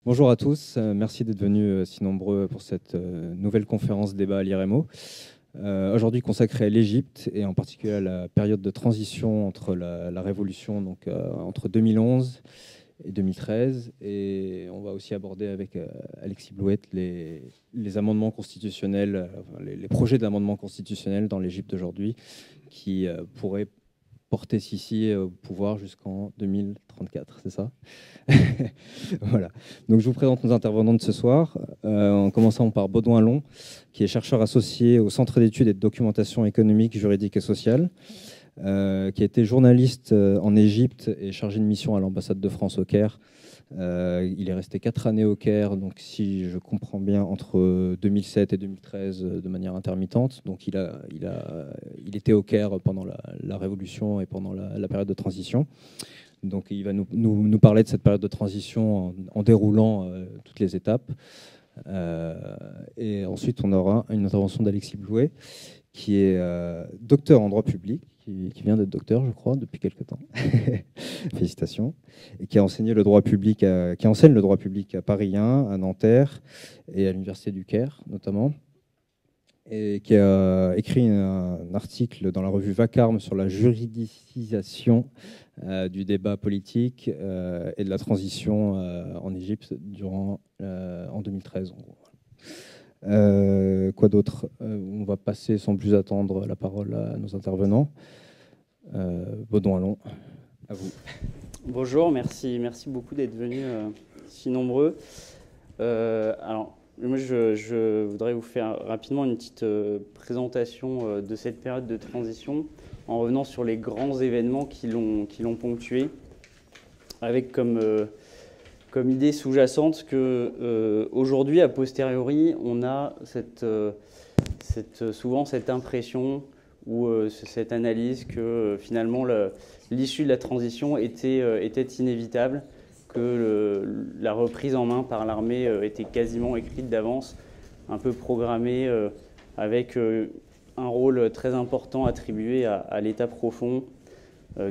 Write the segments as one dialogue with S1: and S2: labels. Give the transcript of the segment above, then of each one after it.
S1: Bonjour à tous, merci d'être venus si nombreux pour cette nouvelle conférence débat à l'IREMO. Aujourd'hui consacrée à l'Égypte et en particulier à la période de transition entre la révolution, donc entre 2011 et 2013. Et on va aussi aborder avec Alexis Blouet les amendements constitutionnels, les projets d'amendements constitutionnels dans l'Égypte d'aujourd'hui qui pourraient porter Sisi au pouvoir jusqu'en 2034, c'est ça? Voilà. Donc je vous présente nos intervenants de ce soir, en commençant par Baudouin Long, qui est chercheur associé au Centre d'études et de documentation économique, juridique et sociale, qui a été journaliste en Égypte et chargé de mission à l'ambassade de France au Caire. Il est resté 4 années au Caire, donc si je comprends bien, entre 2007 et 2013 de manière intermittente. Donc il était au Caire pendant la Révolution et pendant la période de transition. Donc il va nous parler de cette période de transition en déroulant toutes les étapes. Et ensuite, on aura une intervention d'Alexis Blouet, qui est docteur en droit public, qui vient d'être docteur, je crois, depuis quelques temps. Félicitations. Et qui a enseigné le droit public, qui enseigne le droit public à Paris 1, à Nanterre et à l'Université du Caire, notamment. Et qui a écrit un article dans la revue Vacarme sur la juridicisation du débat politique et de la transition en Égypte en 2013. Quoi d'autre? On va passer sans plus attendre la parole à nos intervenants. Baudouin Long, à vous.
S2: Bonjour, merci beaucoup d'être venus si nombreux. Alors, moi, je voudrais vous faire rapidement une petite présentation de cette période de transition en revenant sur les grands événements qui l'ont ponctué, avec comme idée sous-jacente que aujourd'hui, a posteriori, on a souvent cette impression ou cette analyse que finalement l'issue de la transition était inévitable, que la reprise en main par l'armée était quasiment écrite d'avance, un peu programmée, avec un rôle très important attribué à l'État profond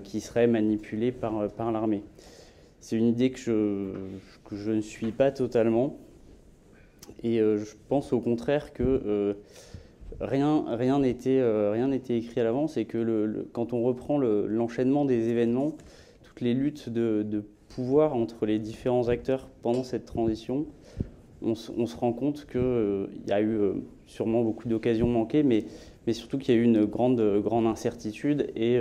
S2: qui serait manipulé par l'armée. C'est une idée que je ne suis pas totalement, et je pense au contraire que rien n'était écrit à l'avance, et que quand on reprend l'enchaînement des événements, toutes les luttes de pouvoir entre les différents acteurs pendant cette transition, on se rend compte qu'il y a eu sûrement beaucoup d'occasions manquées, mais surtout qu'il y a eu une grande incertitude, et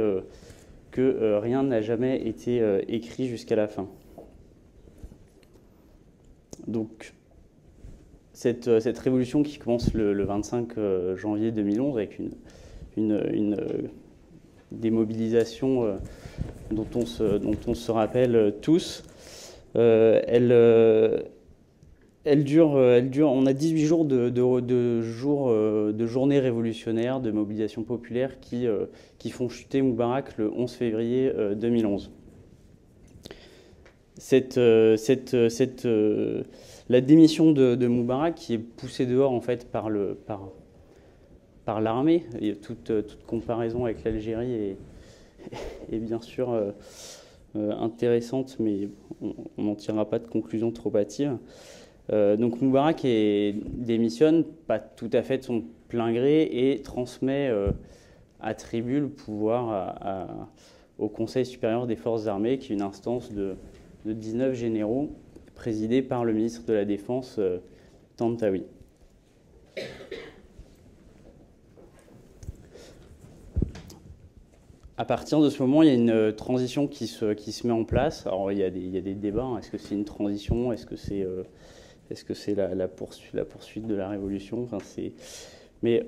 S2: que rien n'a jamais été écrit jusqu'à la fin. Donc, cette révolution qui commence le 25 janvier 2011 avec une démobilisation dont on se rappelle tous, elle dure, on a 18 jours de journées révolutionnaires, de mobilisation populaire qui font chuter Moubarak le 11 février 2011. La démission de Moubarak, qui est poussée dehors en fait par l'armée, et toute comparaison avec l'Algérie est bien sûr intéressante, mais on n'en tirera pas de conclusion trop hâtive. Donc Moubarak démissionne, pas tout à fait de son plein gré, et attribue le pouvoir au Conseil supérieur des forces armées, qui est une instance de 19 généraux, présidée par le ministre de la Défense, Tantawi. À partir de ce moment, il y a une transition qui se met en place. Alors, il y a des débats. Hein. Est-ce que c'est une transition? Est-ce que c'est la poursuite de la révolution? Enfin, donc, il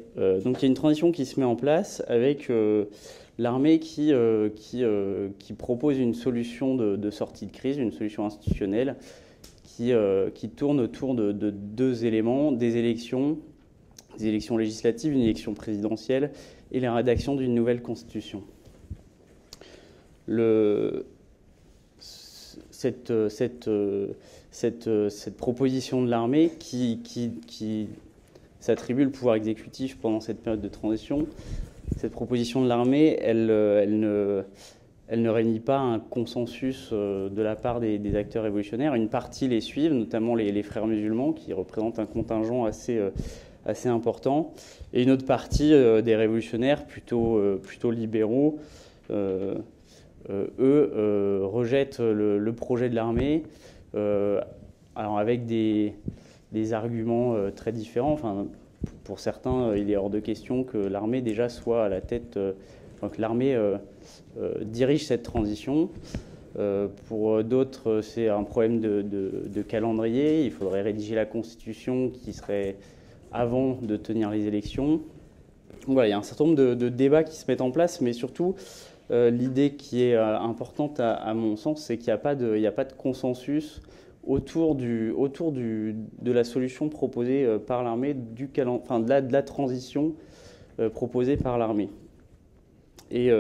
S2: y a une transition qui se met en place avec l'armée qui propose une solution de sortie de crise, une solution institutionnelle qui tourne autour de deux éléments, des élections législatives, une élection présidentielle et la rédaction d'une nouvelle constitution. Cette proposition de l'armée qui s'attribue le pouvoir exécutif pendant cette période de transition, cette proposition de l'armée, elle elle ne réunit pas un consensus de la part des acteurs révolutionnaires. Une partie les suivent, notamment les frères musulmans, qui représentent un contingent assez important, et une autre partie des révolutionnaires plutôt libéraux, eux, rejettent le projet de l'armée, alors avec des arguments très différents. Enfin, pour certains, il est hors de question que l'armée déjà soit à la tête, que l'armée dirige cette transition. Pour d'autres, c'est un problème de calendrier. Il faudrait rédiger la constitution qui serait avant de tenir les élections. Donc voilà, il y a un certain nombre de débats qui se mettent en place, mais surtout, l'idée qui est importante à mon sens, c'est qu'il n'y a pas de consensus autour de la solution proposée par l'armée, de la transition proposée par l'armée. Et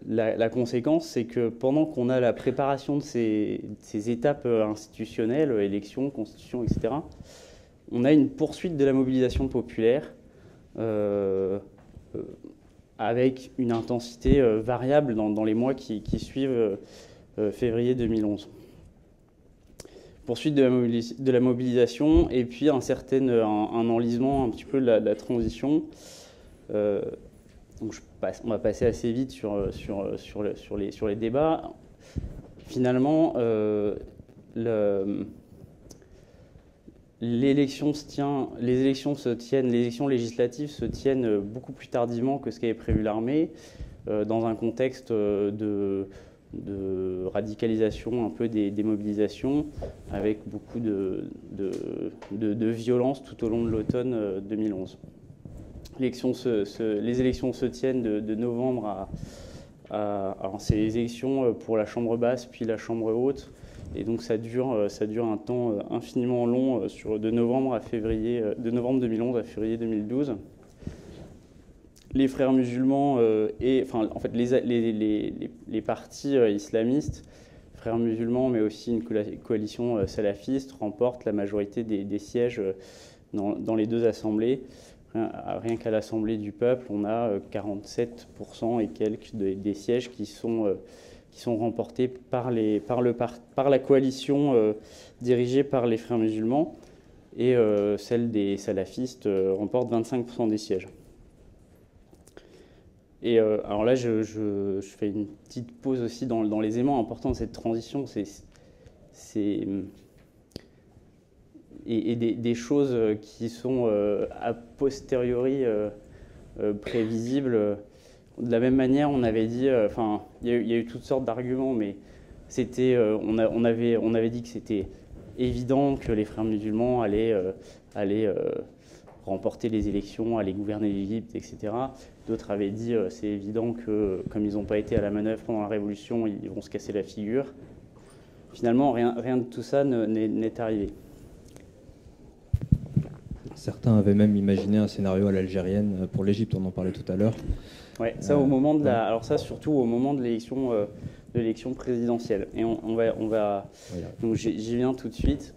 S2: la conséquence, c'est que pendant qu'on a la préparation de ces étapes institutionnelles, élections, constitution, etc., on a une poursuite de la mobilisation populaire avec une intensité variable dans les mois qui suivent février 2011. Poursuite de la mobilisation et puis un enlisement un petit peu de la transition. Donc on va passer assez vite sur les débats. Finalement, les élections législatives se tiennent beaucoup plus tardivement que ce qu'avait prévu l'armée, dans un contexte de radicalisation un peu des mobilisations, avec beaucoup de violence tout au long de l'automne 2011. Les élections se tiennent de novembre alors c'est les élections pour la chambre basse puis la chambre haute, et donc ça dure un temps infiniment long, de novembre 2011 à février 2012. Les frères musulmans les partis islamistes, frères musulmans, mais aussi une coalition salafiste, remportent la majorité des sièges dans les deux assemblées. Rien qu'à l'Assemblée du peuple, on a 47% et quelques des sièges qui sont remportés par la coalition dirigée par les frères musulmans, et celle des salafistes remporte 25% des sièges. Et alors là, je fais une petite pause aussi dans les éléments importants de cette transition. Et des choses qui sont a posteriori prévisibles. De la même manière, on avait dit, il y a eu toutes sortes d'arguments, mais on avait dit que c'était évident que les frères musulmans allaient remporter les élections, allaient gouverner l'Égypte, etc. D'autres avaient dit c'est évident que, comme ils n'ont pas été à la manœuvre pendant la Révolution, ils vont se casser la figure. Finalement, rien de tout ça n'est arrivé.
S1: Certains avaient même imaginé un scénario à l'algérienne pour l'Égypte, on en parlait tout à l'heure.
S2: Ouais, ça au moment de alors ça surtout au moment de l'élection présidentielle. Et on va voilà. Donc j'y viens tout de suite.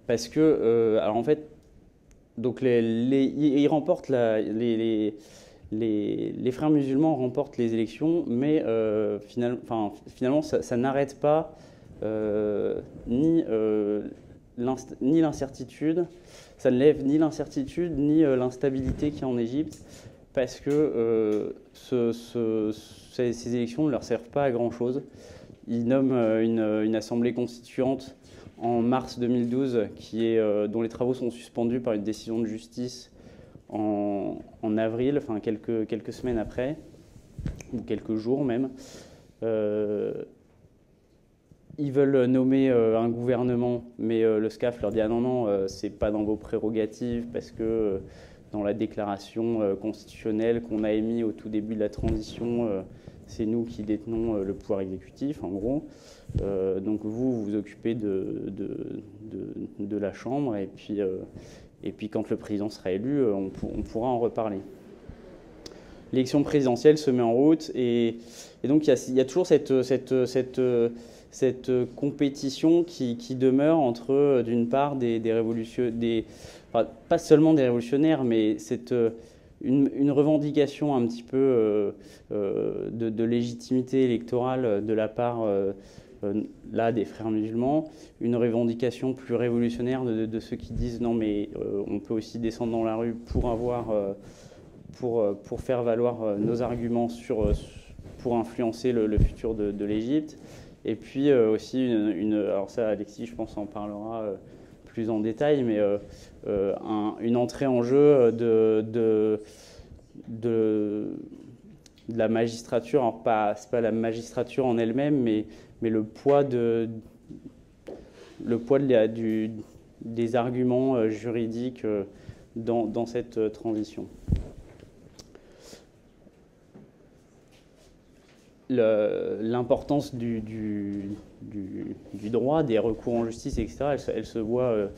S2: Parce que alors en fait, donc ils remportent les frères musulmans remportent les élections, mais finalement ça n'arrête pas ni l'incertitude, ça ne lève ni l'incertitude ni l'instabilité qu'il y a en Égypte, parce que ces élections ne leur servent pas à grand-chose. Ils nomment une assemblée constituante en mars 2012 dont les travaux sont suspendus par une décision de justice en avril, enfin quelques semaines après, ou quelques jours même. Ils veulent nommer un gouvernement, mais le SCAF leur dit ah non, c'est pas dans vos prérogatives, parce que dans la déclaration constitutionnelle qu'on a émise au tout début de la transition, c'est nous qui détenons le pouvoir exécutif, en gros. Donc vous vous occupez de la Chambre, et puis quand le président sera élu, on pourra en reparler. L'élection présidentielle se met en route, et donc il y a toujours cette compétition qui demeure entre, d'une part, pas seulement des révolutionnaires, mais une revendication un petit peu de légitimité électorale de la part là des frères musulmans, une revendication plus révolutionnaire de ceux qui disent non mais on peut aussi descendre dans la rue pour avoir pour faire valoir nos arguments pour influencer le futur de l'Égypte. Et puis aussi alors ça Alexis je pense en parlera plus en détail, mais une entrée en jeu de la magistrature, alors c'est pas la magistrature en elle-même, mais le poids des arguments juridiques dans cette transition. L'importance du droit, des recours en justice, etc., elle se voit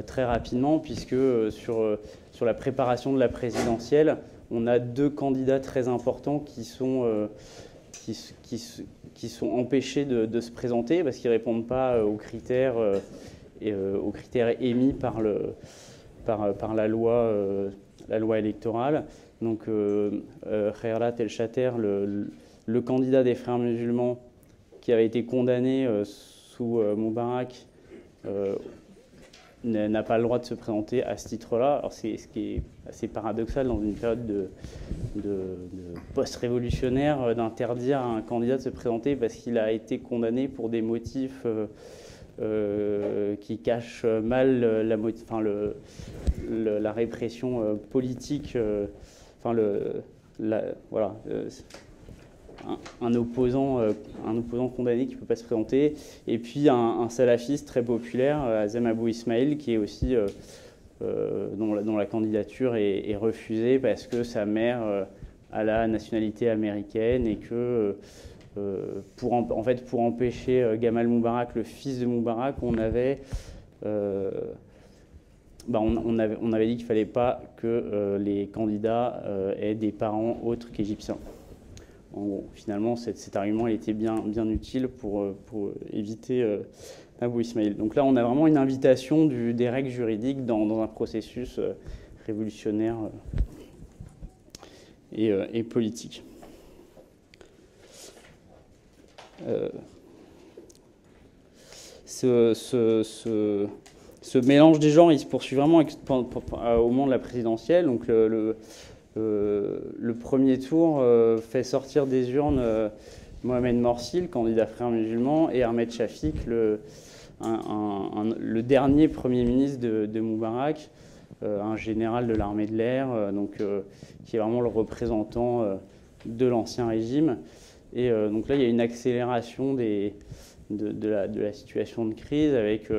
S2: très rapidement, puisque sur la préparation de la présidentielle, on a 2 candidats très importants qui sont empêchés de se présenter parce qu'ils ne répondent pas aux critères émis par la loi électorale. Donc Khairat El-Shater, le candidat des frères musulmans qui avait été condamné sous Moubarak, n'a pas le droit de se présenter à ce titre-là. Alors c'est ce qui est assez paradoxal dans une période de post-révolutionnaire d'interdire à un candidat de se présenter parce qu'il a été condamné pour des motifs qui cachent mal la répression politique. Voilà. Un opposant condamné qui ne peut pas se présenter, et puis un salafiste très populaire, Azem Abou Ismail, qui est aussi dont la candidature est refusée parce que sa mère a la nationalité américaine et que pour empêcher Gamal Moubarak, le fils de Moubarak, on avait dit qu'il ne fallait pas que les candidats aient des parents autres qu'égyptiens. En gros, finalement, cet argument il était bien utile pour éviter Abou Ismail. Donc là, on a vraiment une invitation des règles juridiques dans un processus révolutionnaire et politique. Ce mélange des genres, il se poursuit vraiment au moment de la présidentielle. Donc le premier tour fait sortir des urnes Mohamed Morsi, le candidat frère musulman, et Ahmed Shafik, le dernier premier ministre de Moubarak, un général de l'armée de l'air, qui est vraiment le représentant de l'ancien régime. Et donc là, il y a une accélération de la situation de crise avec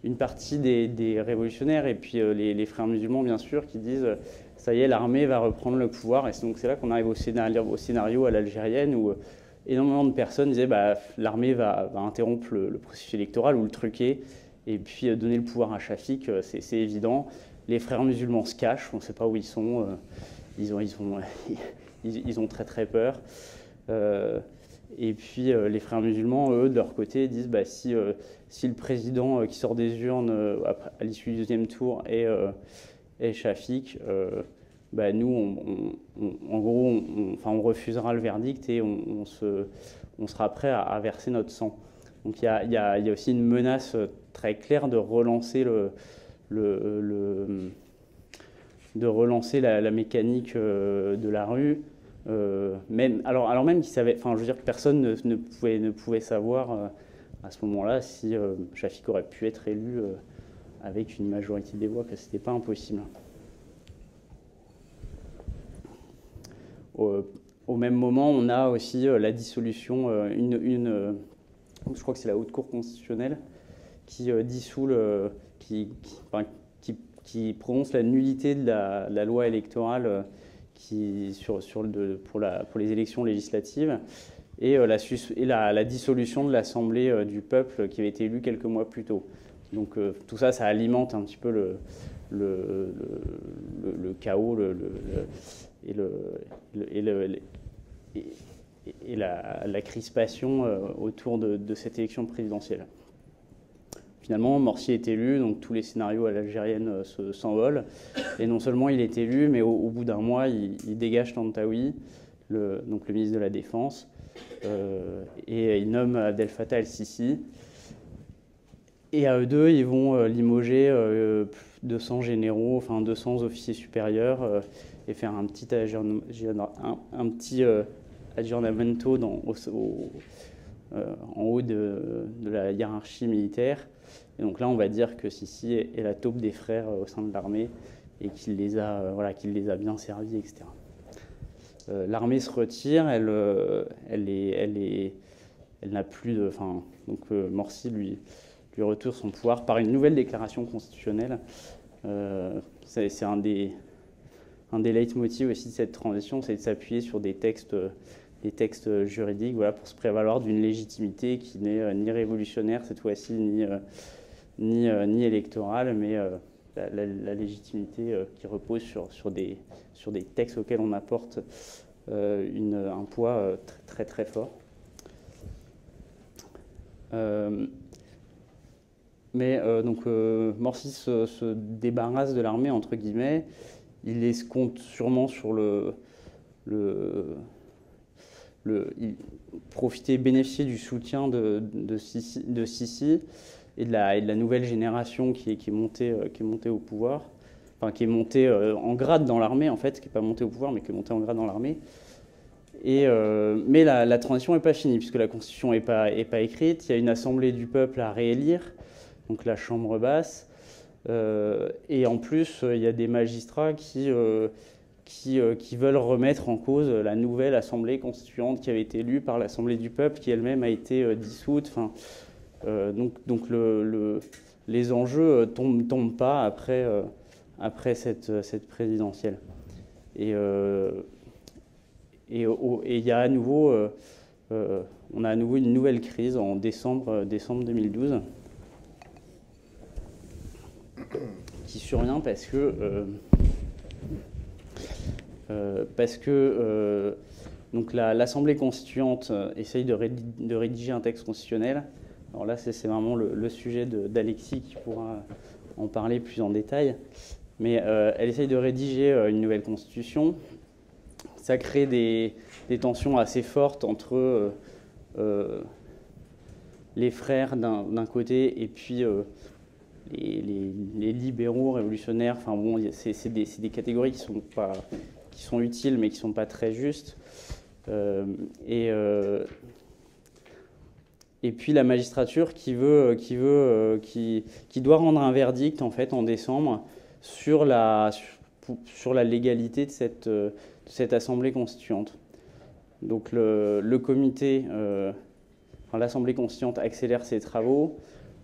S2: une partie des révolutionnaires et puis les frères musulmans, bien sûr, qui disent ça y est, l'armée va reprendre le pouvoir. Et donc c'est là qu'on arrive au scénario à l'algérienne où énormément de personnes disaient l'armée va interrompre le processus électoral ou le truquer et puis donner le pouvoir à Shafik, c'est évident. Les frères musulmans se cachent, on ne sait pas où ils sont, ils ont très très peur. Et puis les frères musulmans, eux, de leur côté, disent si le président qui sort des urnes à l'issue du deuxième tour est Shafik, nous, en gros, on refusera le verdict et on sera prêt à verser notre sang. Donc il y a aussi une menace très claire de relancer la mécanique de la rue. Alors même qu'ils savaient, je veux dire que personne ne pouvait savoir à ce moment-là si Shafik aurait pu être élu avec une majorité des voix, que c'était pas impossible. Au même moment, on a aussi la dissolution, je crois que c'est la Haute Cour constitutionnelle qui dissout qui prononce la nullité de la loi électorale pour les élections législatives et la dissolution de l'Assemblée du peuple qui avait été élue quelques mois plus tôt. Donc tout ça, ça alimente un petit peu le chaos et la crispation autour de cette élection présidentielle. finalement, Morsi est élu, donc tous les scénarios à l'algérienne s'envolent. Et non seulement il est élu, mais au bout d'un mois, il dégage Tantawi, donc le ministre de la Défense, et il nomme Abdel Fattah el-Sisi. Et à eux deux, ils vont limoger 200 généraux, enfin 200 officiers supérieurs, et faire un petit aggiornamento en haut de la hiérarchie militaire. Et donc là, on va dire que Sisi est la taupe des frères au sein de l'armée et qu'il les a bien servis, etc. L'armée se retire, elle n'a plus de... donc Morsi lui retourne son pouvoir par une nouvelle déclaration constitutionnelle. C'est un des leitmotivs aussi de cette transition, c'est de s'appuyer sur des textes juridiques, pour se prévaloir d'une légitimité qui n'est ni révolutionnaire cette fois-ci, ni électorale, mais la légitimité qui repose sur des textes auxquels on apporte un poids très très fort. Donc Morsi se débarrasse de l'armée, entre guillemets. Il escompte sûrement sur bénéficier du soutien de Sisi et de la nouvelle génération qui est montée au pouvoir, qui est montée en grade dans l'armée, en fait, qui n'est pas montée au pouvoir, mais qui est montée en grade dans l'armée. Mais la transition n'est pas finie, puisque la Constitution n'est pas écrite. Il y a une assemblée du peuple à réélire, donc la Chambre basse. Et en plus, il y a des magistrats qui veulent remettre en cause la nouvelle assemblée constituante qui avait été élue par l'Assemblée du peuple, qui elle-même a été dissoute. Donc les enjeux tombent pas après cette présidentielle. Et il y a à nouveau, on a à nouveau une nouvelle crise en décembre 2012 qui survient parce que donc l'Assemblée constituante essaye de rédiger un texte constitutionnel. Alors là, c'est vraiment le sujet d'Alexis qui pourra en parler plus en détail. Mais elle essaye de rédiger une nouvelle constitution. Ça crée des tensions assez fortes entre les frères d'un côté et puis les libéraux révolutionnaires. Enfin bon, c'est des catégories qui sont utiles mais qui ne sont pas très justes. Et puis la magistrature qui doit rendre un verdict en fait en décembre sur la légalité de cette assemblée constituante. Donc le comité, l'assemblée constituante accélère ses travaux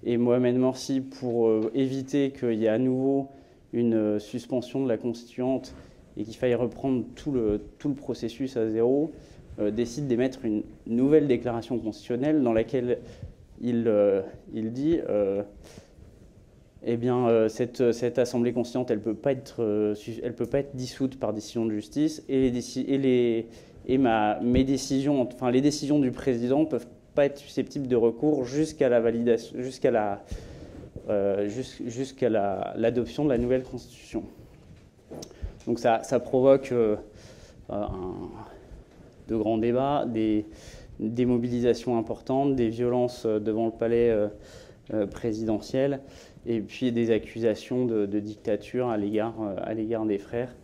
S2: et Mohamed Morsi, pour éviter qu'il y ait à nouveau une suspension de la constituante et qu'il faille reprendre tout le processus à zéro, décide d'émettre une nouvelle déclaration constitutionnelle dans laquelle il dit cette assemblée constituante, elle peut pas être dissoute par décision de justice et les décisions du président peuvent pas être susceptibles de recours jusqu'à la validation, jusqu'à l'adoption de la nouvelle constitution. Donc ça provoque de grands débats, des mobilisations importantes, des violences devant le palais présidentiel, et puis des accusations de dictature à l'égard des frères.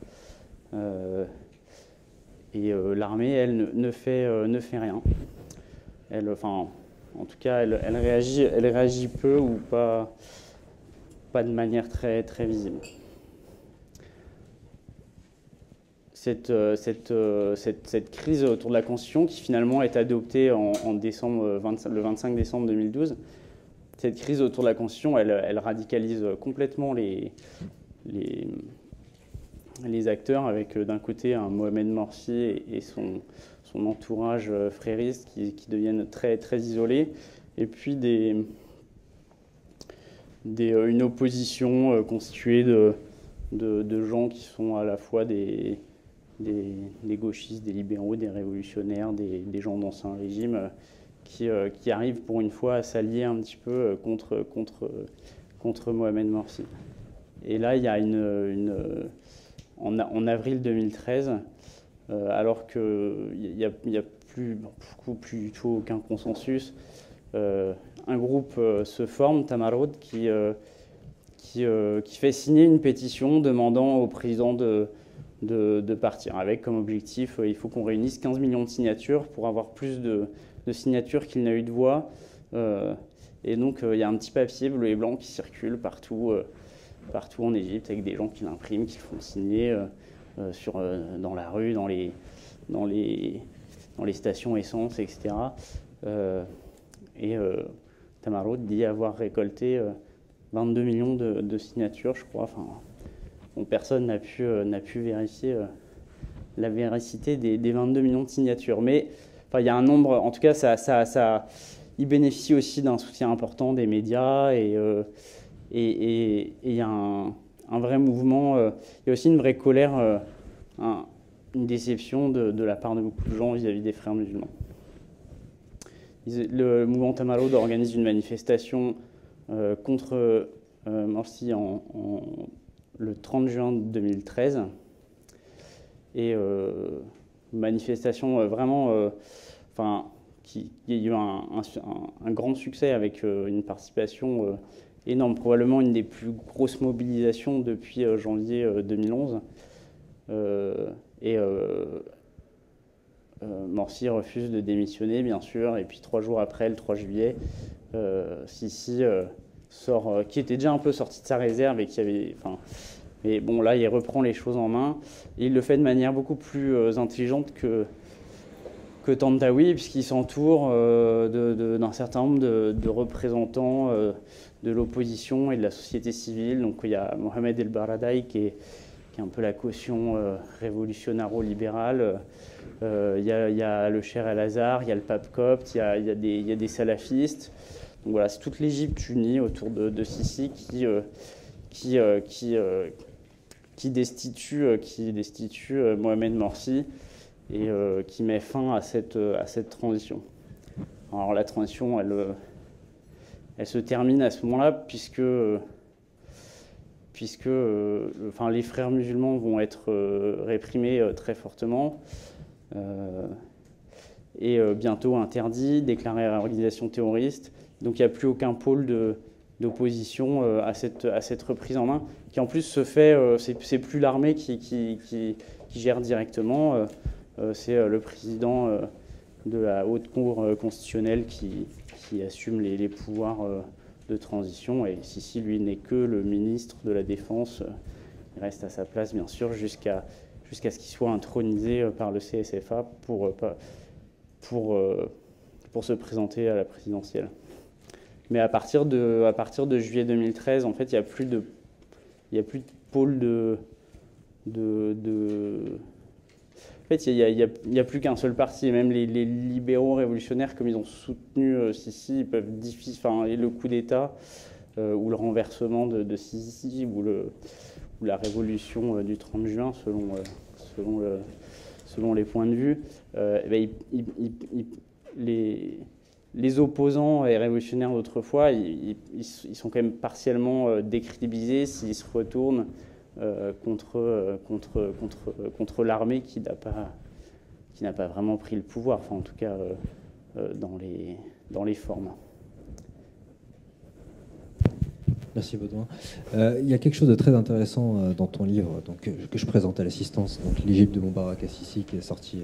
S2: L'armée, elle, ne fait rien. En tout cas, elle réagit peu ou pas de manière très, très visible. Cette crise autour de la Constitution, qui finalement est adoptée le 25 décembre 2012, cette crise autour de la Constitution, elle radicalise complètement les acteurs, avec d'un côté un Mohamed Morsi et son entourage frériste qui deviennent très, très isolés, et puis une opposition constituée de gens qui sont à la fois des gauchistes, des libéraux, des révolutionnaires, des gens d'ancien régime, qui arrive pour une fois à s'allier un petit peu contre Mohamed Morsi. Et là, il y a en avril 2013, alors qu'il n'y a plus du tout aucun consensus, un groupe se forme, Tamarod, qui fait signer une pétition demandant au président de partir, avec comme objectif, il faut qu'on réunisse 15 millions de signatures pour avoir plus de signatures qu'il n'a eu de voix. Et donc, il y a un petit papier bleu et blanc qui circule partout en Égypte, avec des gens qui l'impriment, qui le font signer dans la rue, dans les stations essence, etc. Tamarod dit avoir récolté 22 millions de signatures, je crois. Enfin, bon, personne n'a pu vérifier la véracité des 22 millions de signatures. Mais enfin, il y a un nombre, en tout cas, il bénéficie aussi d'un soutien important des médias et il y a un vrai mouvement. Il y a aussi une vraie colère, une déception de la part de beaucoup de gens vis-à-vis des frères musulmans. Le mouvement Tamarod organise une manifestation contre Morsi le 30 juin 2013. Et manifestation vraiment, qui a eu un grand succès avec une participation énorme, probablement une des plus grosses mobilisations depuis janvier 2011. Morsi refuse de démissionner, bien sûr, et puis 3 jours après, le 3 juillet, Sisi sort, qui était déjà un peu sorti de sa réserve et qui avait... Mais bon, là, il reprend les choses en main, et il le fait de manière beaucoup plus intelligente que Tantawi, puisqu'il s'entoure d'un certain nombre de représentants de l'opposition et de la société civile. Donc il y a Mohamed El Baradei qui est un peu la caution révolutionnairo-libérale. Il y a le Cheikh El-Azhar, il y a le pape copte, il y a des salafistes. Donc voilà, c'est toute l'Égypte unie autour de Sisi qui destitue Mohamed Morsi et qui met fin à cette transition. Alors la transition, elle se termine à ce moment-là puisque les frères musulmans vont être réprimés très fortement et bientôt interdits, déclarés organisation terroriste. Donc il n'y a plus aucun pôle d'opposition à cette reprise en main, qui en plus se fait, c'est plus l'armée qui gère directement, c'est le président de la haute cour constitutionnelle qui assume les pouvoirs de transition, et Sisi, lui, n'est que le ministre de la Défense. Il reste à sa place, bien sûr, jusqu'à ce qu'il soit intronisé par le CSFA pour se présenter à la présidentielle. Mais à partir de juillet 2013, en fait, il n'y a plus de pôle En fait, il n'y a plus qu'un seul parti. Et même les libéraux révolutionnaires, comme ils ont soutenu Sisi, ils peuvent et le coup d'État ou le renversement de Sisi ou la révolution du 30 juin, selon les points de vue, les opposants et révolutionnaires d'autrefois, ils sont quand même partiellement décrédibilisés s'ils se retournent contre l'armée qui n'a pas vraiment pris le pouvoir, enfin en tout cas dans les formes.
S1: Merci Baudouin. Il y a quelque chose de très intéressant dans ton livre que je présente à l'assistance, donc l'Égypte de Moubarak à Sisi, qui est sorti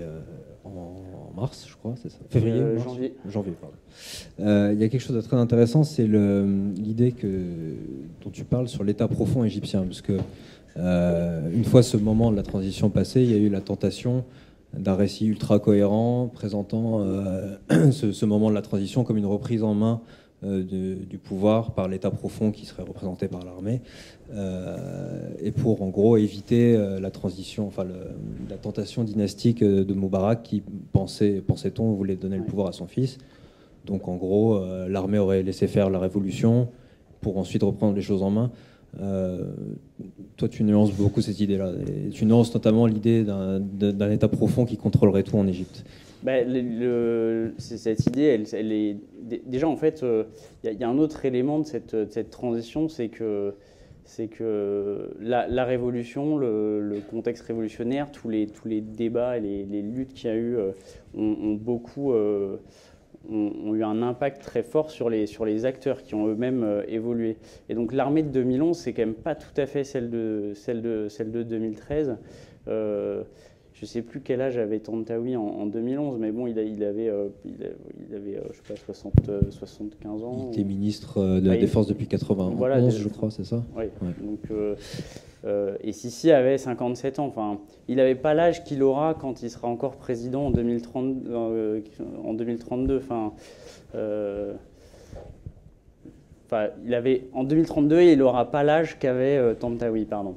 S1: en mars, je crois, c'est ça, février, janvier, pardon. Il y a quelque chose de très intéressant, c'est l'idée dont tu parles sur l'état profond égyptien, parce que une fois ce moment de la transition passé, il y a eu la tentation d'un récit ultra cohérent présentant ce moment de la transition comme une reprise en main du pouvoir par l'état profond qui serait représenté par l'armée, et pour en gros éviter la transition, la tentation dynastique de Moubarak qui pensait-on voulait donner le pouvoir à son fils. Donc en gros l'armée aurait laissé faire la révolution pour ensuite reprendre les choses en main. Toi, tu nuances beaucoup cette idée-là. Et tu nuances notamment l'idée d'un État profond qui contrôlerait tout en Égypte.
S2: Ben, cette idée, elle est déjà en fait, il y a un autre élément de cette transition, c'est que la révolution, le contexte révolutionnaire, tous les débats et les luttes qu'il y a eu ont eu un impact très fort sur les acteurs qui ont eux-mêmes évolué. Et donc l'armée de 2011, c'est quand même pas tout à fait celle de 2013. Je ne sais plus quel âge avait Tantawi en 2011, mais bon, il avait je sais pas, 75 ans.
S1: Il était ministre de la Défense depuis 91, voilà, je crois, c'est ça?
S2: Oui. Ouais. Donc, et Sisi avait 57 ans. Enfin, il n'avait pas l'âge qu'il aura quand il sera encore président en 2032. Enfin, il avait, en 2032, il n'aura pas l'âge qu'avait Tantawi, pardon.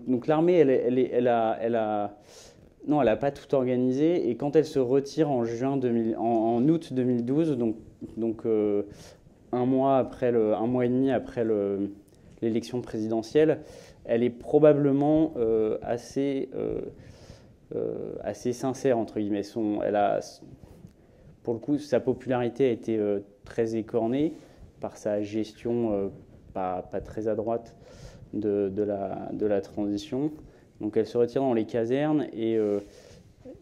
S2: Donc l'armée, elle a pas tout organisé, et quand elle se retire en août 2012, donc un mois et demi après l'élection présidentielle, elle est probablement assez sincère entre guillemets. Pour le coup, sa popularité a été très écornée par sa gestion pas très à droite de la transition. Donc elle se retire dans les casernes, et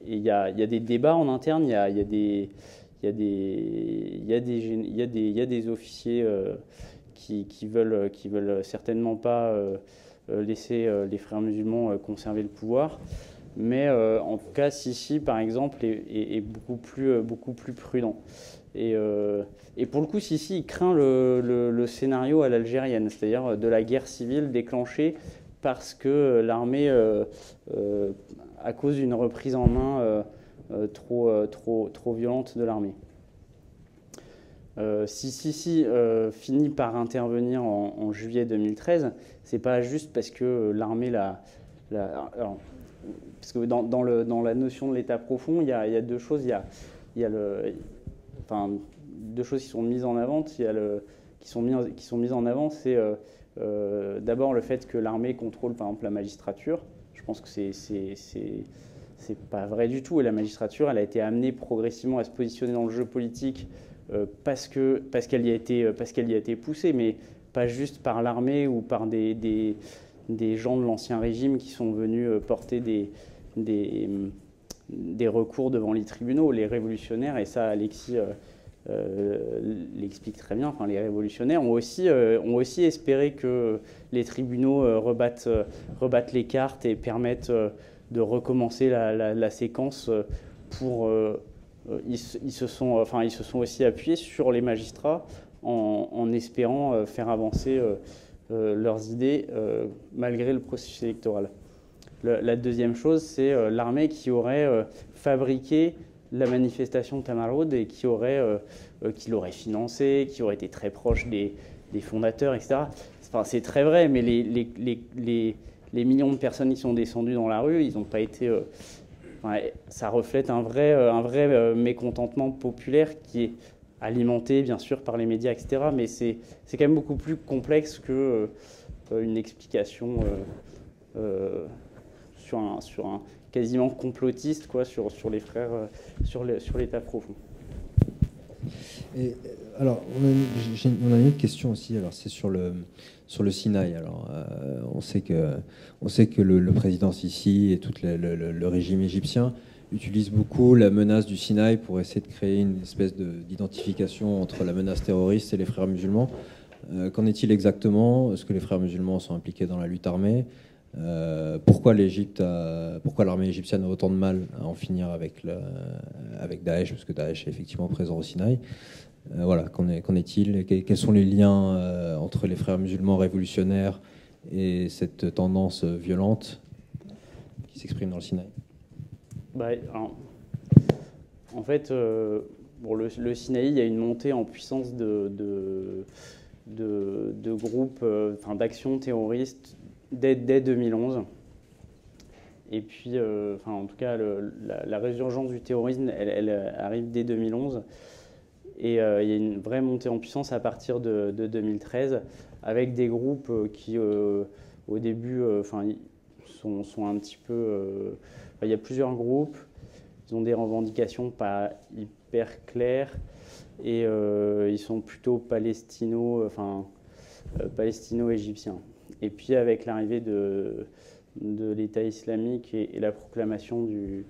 S2: il y a des débats en interne, il y a des officiers qui veulent certainement pas laisser les frères musulmans conserver le pouvoir. Mais en tout cas, Sisi, par exemple, est beaucoup plus prudent. Et pour le coup, Sisi, il craint le scénario à l'algérienne, c'est-à-dire de la guerre civile déclenchée parce que l'armée, à cause d'une reprise en main trop violente de l'armée. Si Sisi finit par intervenir en juillet 2013, c'est pas juste parce que l'armée parce que dans la notion de l'État profond, il y a deux choses. Deux choses qui sont mises en avant. Qui sont mises en avant, c'est d'abord le fait que l'armée contrôle, par exemple, la magistrature. Je pense que c'est pas vrai du tout. Et la magistrature, elle a été amenée progressivement à se positionner dans le jeu politique parce qu'elle y a été poussée, mais pas juste par l'armée ou par des gens de l'ancien régime qui sont venus porter des recours devant les tribunaux. Les révolutionnaires, et ça Alexis l'explique très bien, les révolutionnaires ont aussi espéré que les tribunaux rebattent les cartes et permettent de recommencer la séquence ils se sont aussi appuyés sur les magistrats en espérant faire avancer leurs idées malgré le processus électoral. La deuxième chose, c'est l'armée qui aurait fabriqué la manifestation de Tamarod et qui l'aurait financée, qui aurait été très proche des fondateurs, etc. C'est très vrai, mais les millions de personnes qui sont descendues dans la rue, ils n'ont pas été... ça reflète un vrai mécontentement populaire qui est alimenté, bien sûr, par les médias, etc. Mais c'est quand même beaucoup plus complexe qu'une explication sur un quasiment complotiste, sur les frères, sur l'État profond.
S1: Et, alors, on a une autre question aussi. Alors, c'est sur le Sinaï. Alors, on sait que le président Sisi et tout le régime égyptien utilisent beaucoup la menace du Sinaï pour essayer de créer une espèce d'identification entre la menace terroriste et les frères musulmans. Qu'en est-il exactement? Est-ce que les frères musulmans sont impliqués dans la lutte armée? Pourquoi l'armée égyptienne a autant de mal à en finir avec Daesh, parce que Daesh est effectivement présent au Sinaï. Voilà, qu'en est-il? Quels sont les liens entre les frères musulmans révolutionnaires et cette tendance violente qui s'exprime dans le Sinaï?
S2: En fait, le Sinaï, il y a une montée en puissance de groupes, d'actions terroristes dès 2011. Et puis, en tout cas, la résurgence du terrorisme, elle arrive dès 2011. Et il y a une vraie montée en puissance à partir de 2013, avec des groupes qui, au début, sont un petit peu... il y a plusieurs groupes, ils ont des revendications pas hyper claires, et ils sont plutôt palestino-égyptiens. Et puis avec l'arrivée de l'État islamique et la proclamation du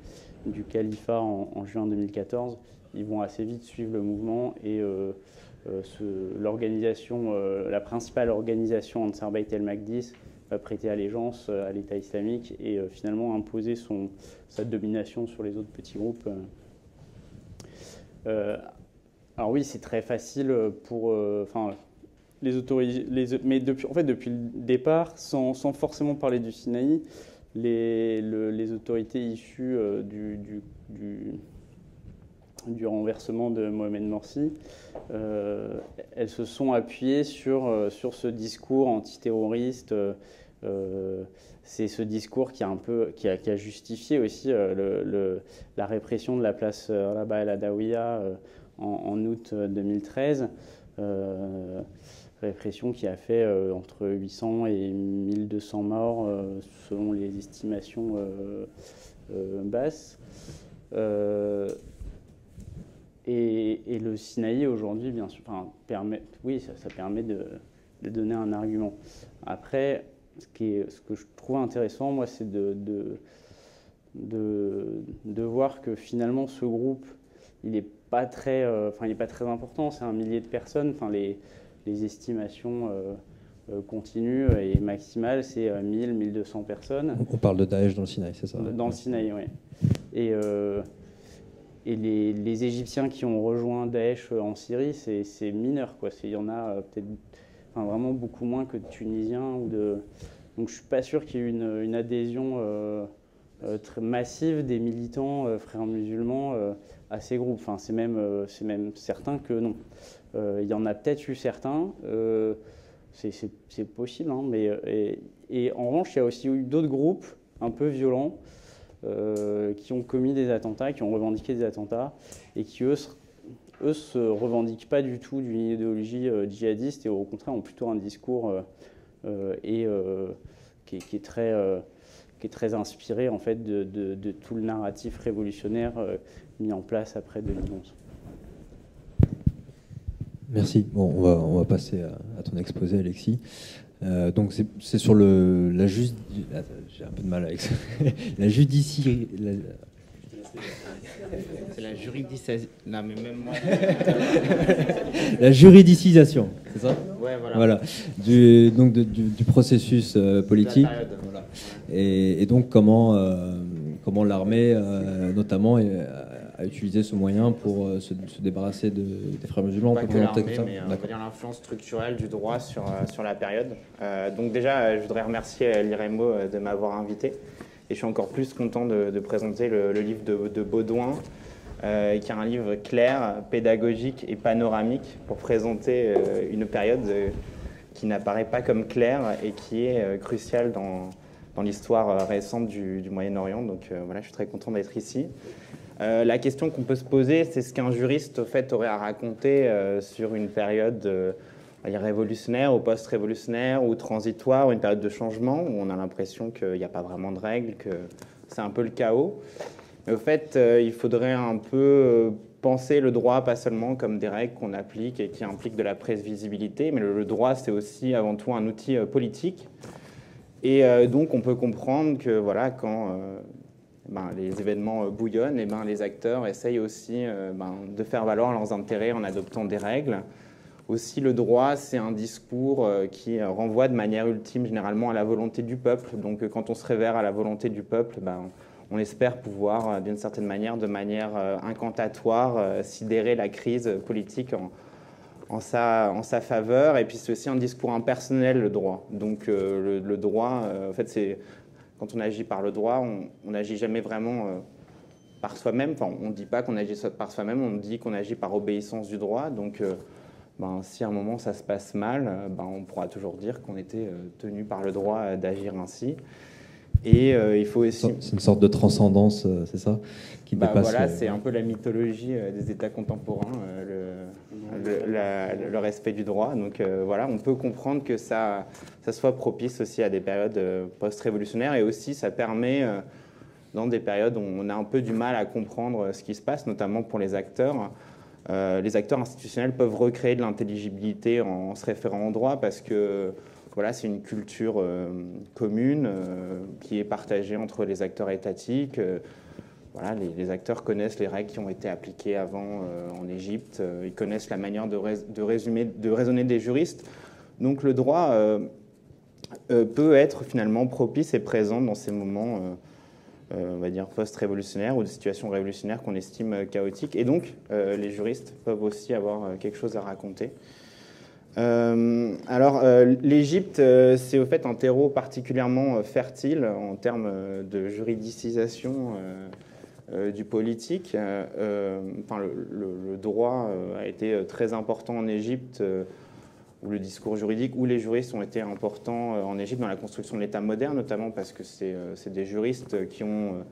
S2: califat en juin 2014, ils vont assez vite suivre le mouvement et la principale organisation Ansar Bait el-Makdis va prêter allégeance à l'État islamique et finalement imposer sa domination sur les autres petits groupes. Alors oui, c'est très facile pour les autorités, mais depuis le départ, sans forcément parler du Sinaï, les autorités issues du renversement de Mohamed Morsi, elles se sont appuyées sur ce discours antiterroriste. C'est ce discours qui a justifié aussi la répression de la place Rabaa el-Adawiya en août 2013. Répression qui a fait entre 800 et 1200 morts selon les estimations basses. Et le Sinaï aujourd'hui, bien sûr, permet de donner un argument. Après, ce que je trouve intéressant, moi, c'est de voir que finalement ce groupe, il n'est pas très important. C'est 1 millier de personnes. Les estimations continues et maximales, c'est 1000-1200 personnes.
S1: On parle de Daesh dans le Sinaï, c'est ça?
S2: Dans le Sinaï, oui. Et les Égyptiens qui ont rejoint Daesh en Syrie, c'est mineur, quoi. Il y en a peut-être vraiment beaucoup moins que de Tunisiens. Donc je ne suis pas sûr qu'il y ait eu une adhésion très massive des militants frères musulmans à ces groupes. C'est même certain que non. Il y en a peut-être eu certains, c'est possible, hein, et en revanche, il y a aussi eu d'autres groupes un peu violents qui ont commis des attentats, qui ont revendiqué des attentats, et qui, eux se revendiquent pas du tout d'une idéologie djihadiste, et au contraire ont plutôt un discours qui est très inspiré en fait, de tout le narratif révolutionnaire mis en place après 2011.
S1: Merci. Bon, on va passer à ton exposé, Alexis. Donc c'est sur la j'ai un peu de mal avec ça. La judicie.
S3: C'est la juridicisation. Non, mais même moi.
S1: La juridicisation, c'est ça?
S3: Ouais, voilà.
S1: Voilà. Du processus politique.
S3: Voilà.
S1: Et donc comment l'armée, notamment, a utilisé ce moyen pour se débarrasser des frères musulmans.
S3: Pas que l'armée, mais on va dire l'influence structurelle du droit sur la période. Donc déjà, je voudrais remercier l'IREMO de m'avoir invité. Et je suis encore plus content de présenter le livre de Baudouin, qui est un livre clair, pédagogique et panoramique pour présenter une période qui n'apparaît pas comme claire et qui est cruciale dans l'histoire récente du Moyen-Orient. Donc voilà, je suis très content d'être ici. La question qu'on peut se poser, c'est ce qu'un juriste au fait, aurait à raconter sur une période révolutionnaire ou post-révolutionnaire ou transitoire, ou une période de changement où on a l'impression qu'il n'y a pas vraiment de règles, que c'est un peu le chaos. Mais au fait, il faudrait un peu penser le droit pas seulement comme des règles qu'on applique et qui impliquent de la prévisibilité, mais le droit, c'est aussi avant tout un outil politique. Et donc, on peut comprendre que voilà, quand les événements bouillonnent, et les acteurs essayent aussi de faire valoir leurs intérêts en adoptant des règles. Aussi, le droit, c'est un discours qui renvoie de manière ultime généralement à la volonté du peuple. Donc, quand on se réfère à la volonté du peuple, on espère pouvoir, d'une certaine manière, de manière incantatoire, sidérer la crise politique en sa faveur. Et puis, c'est aussi un discours impersonnel, le droit. Donc, le droit, en fait, c'est... Quand on agit par le droit, on n'agit jamais vraiment par soi-même. Enfin, on ne dit pas qu'on agit par soi-même, on dit qu'on agit par obéissance du droit. Donc, si à un moment ça se passe mal, on pourra toujours dire qu'on était tenu par le droit d'agir ainsi. Et il faut aussi...
S1: C'est une sorte de transcendance, c'est ça, qui dépasse...
S3: Voilà, c'est un peu la mythologie des États contemporains, le respect du droit. Donc voilà, on peut comprendre que ça soit propice aussi à des périodes post-révolutionnaires, et aussi ça permet, dans des périodes où on a un peu du mal à comprendre ce qui se passe, notamment pour les acteurs. Les acteurs institutionnels peuvent recréer de l'intelligibilité en se référant au droit, parce que voilà, c'est une culture commune qui est partagée entre les acteurs étatiques. Voilà, les acteurs connaissent les règles qui ont été appliquées avant en Égypte. Ils connaissent la manière de raisonner des juristes. Donc le droit peut être finalement propice et présent dans ces moments, on va dire, post-révolutionnaires ou de situations révolutionnaires qu'on estime chaotiques. Et donc les juristes peuvent aussi avoir quelque chose à raconter. L'Égypte, c'est au fait un terreau particulièrement fertile en termes de juridicisation du politique. Le droit a été très important en Égypte, où le discours juridique, où les juristes ont été importants en Égypte dans la construction de l'État moderne, notamment parce que c'est des juristes qui ont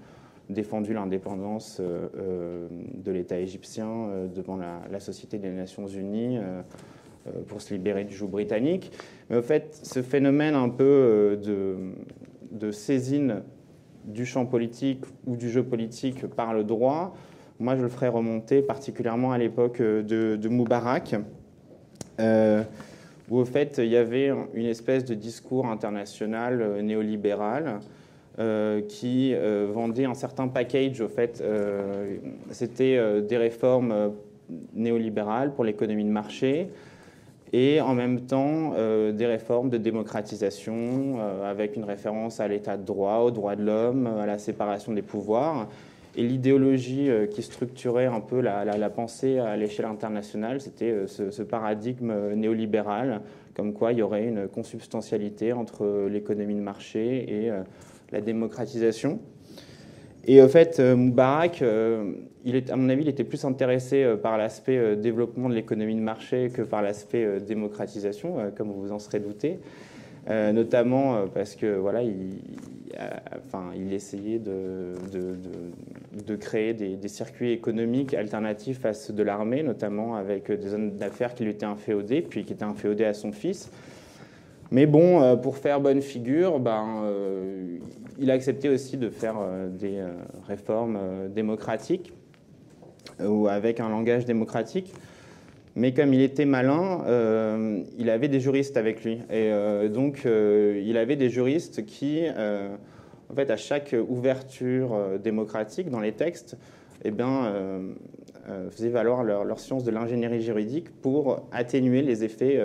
S3: défendu l'indépendance de l'État égyptien devant la Société des Nations Unies, pour se libérer du joug britannique. Mais au fait, ce phénomène un peu de saisine du champ politique ou du jeu politique par le droit, moi je le ferai remonter particulièrement à l'époque de Moubarak, où au fait il y avait une espèce de discours international néolibéral qui vendait un certain package. Au fait, c'était des réformes néolibérales pour l'économie de marché, et en même temps des réformes de démocratisation avec une référence à l'état de droit, aux droits de l'homme, à la séparation des pouvoirs. Et l'idéologie qui structurait un peu la pensée à l'échelle internationale, c'était ce paradigme néolibéral, comme quoi il y aurait une consubstantialité entre l'économie de marché et la démocratisation. Et au fait, Moubarak, à mon avis, il était plus intéressé par l'aspect développement de l'économie de marché que par l'aspect démocratisation, comme vous vous en serez douté. Notamment parce que voilà, il essayait de créer des circuits économiques alternatifs à ceux de l'armée, notamment avec des zones d'affaires qui lui étaient inféodées, puis qui étaient inféodées à son fils. Mais bon, pour faire bonne figure, il a accepté aussi de faire des réformes démocratiques, ou avec un langage démocratique. Mais comme il était malin, il avait des juristes avec lui. Et donc, il avait des juristes qui, en fait, à chaque ouverture démocratique dans les textes, faisaient valoir leur science de l'ingénierie juridique pour atténuer les effets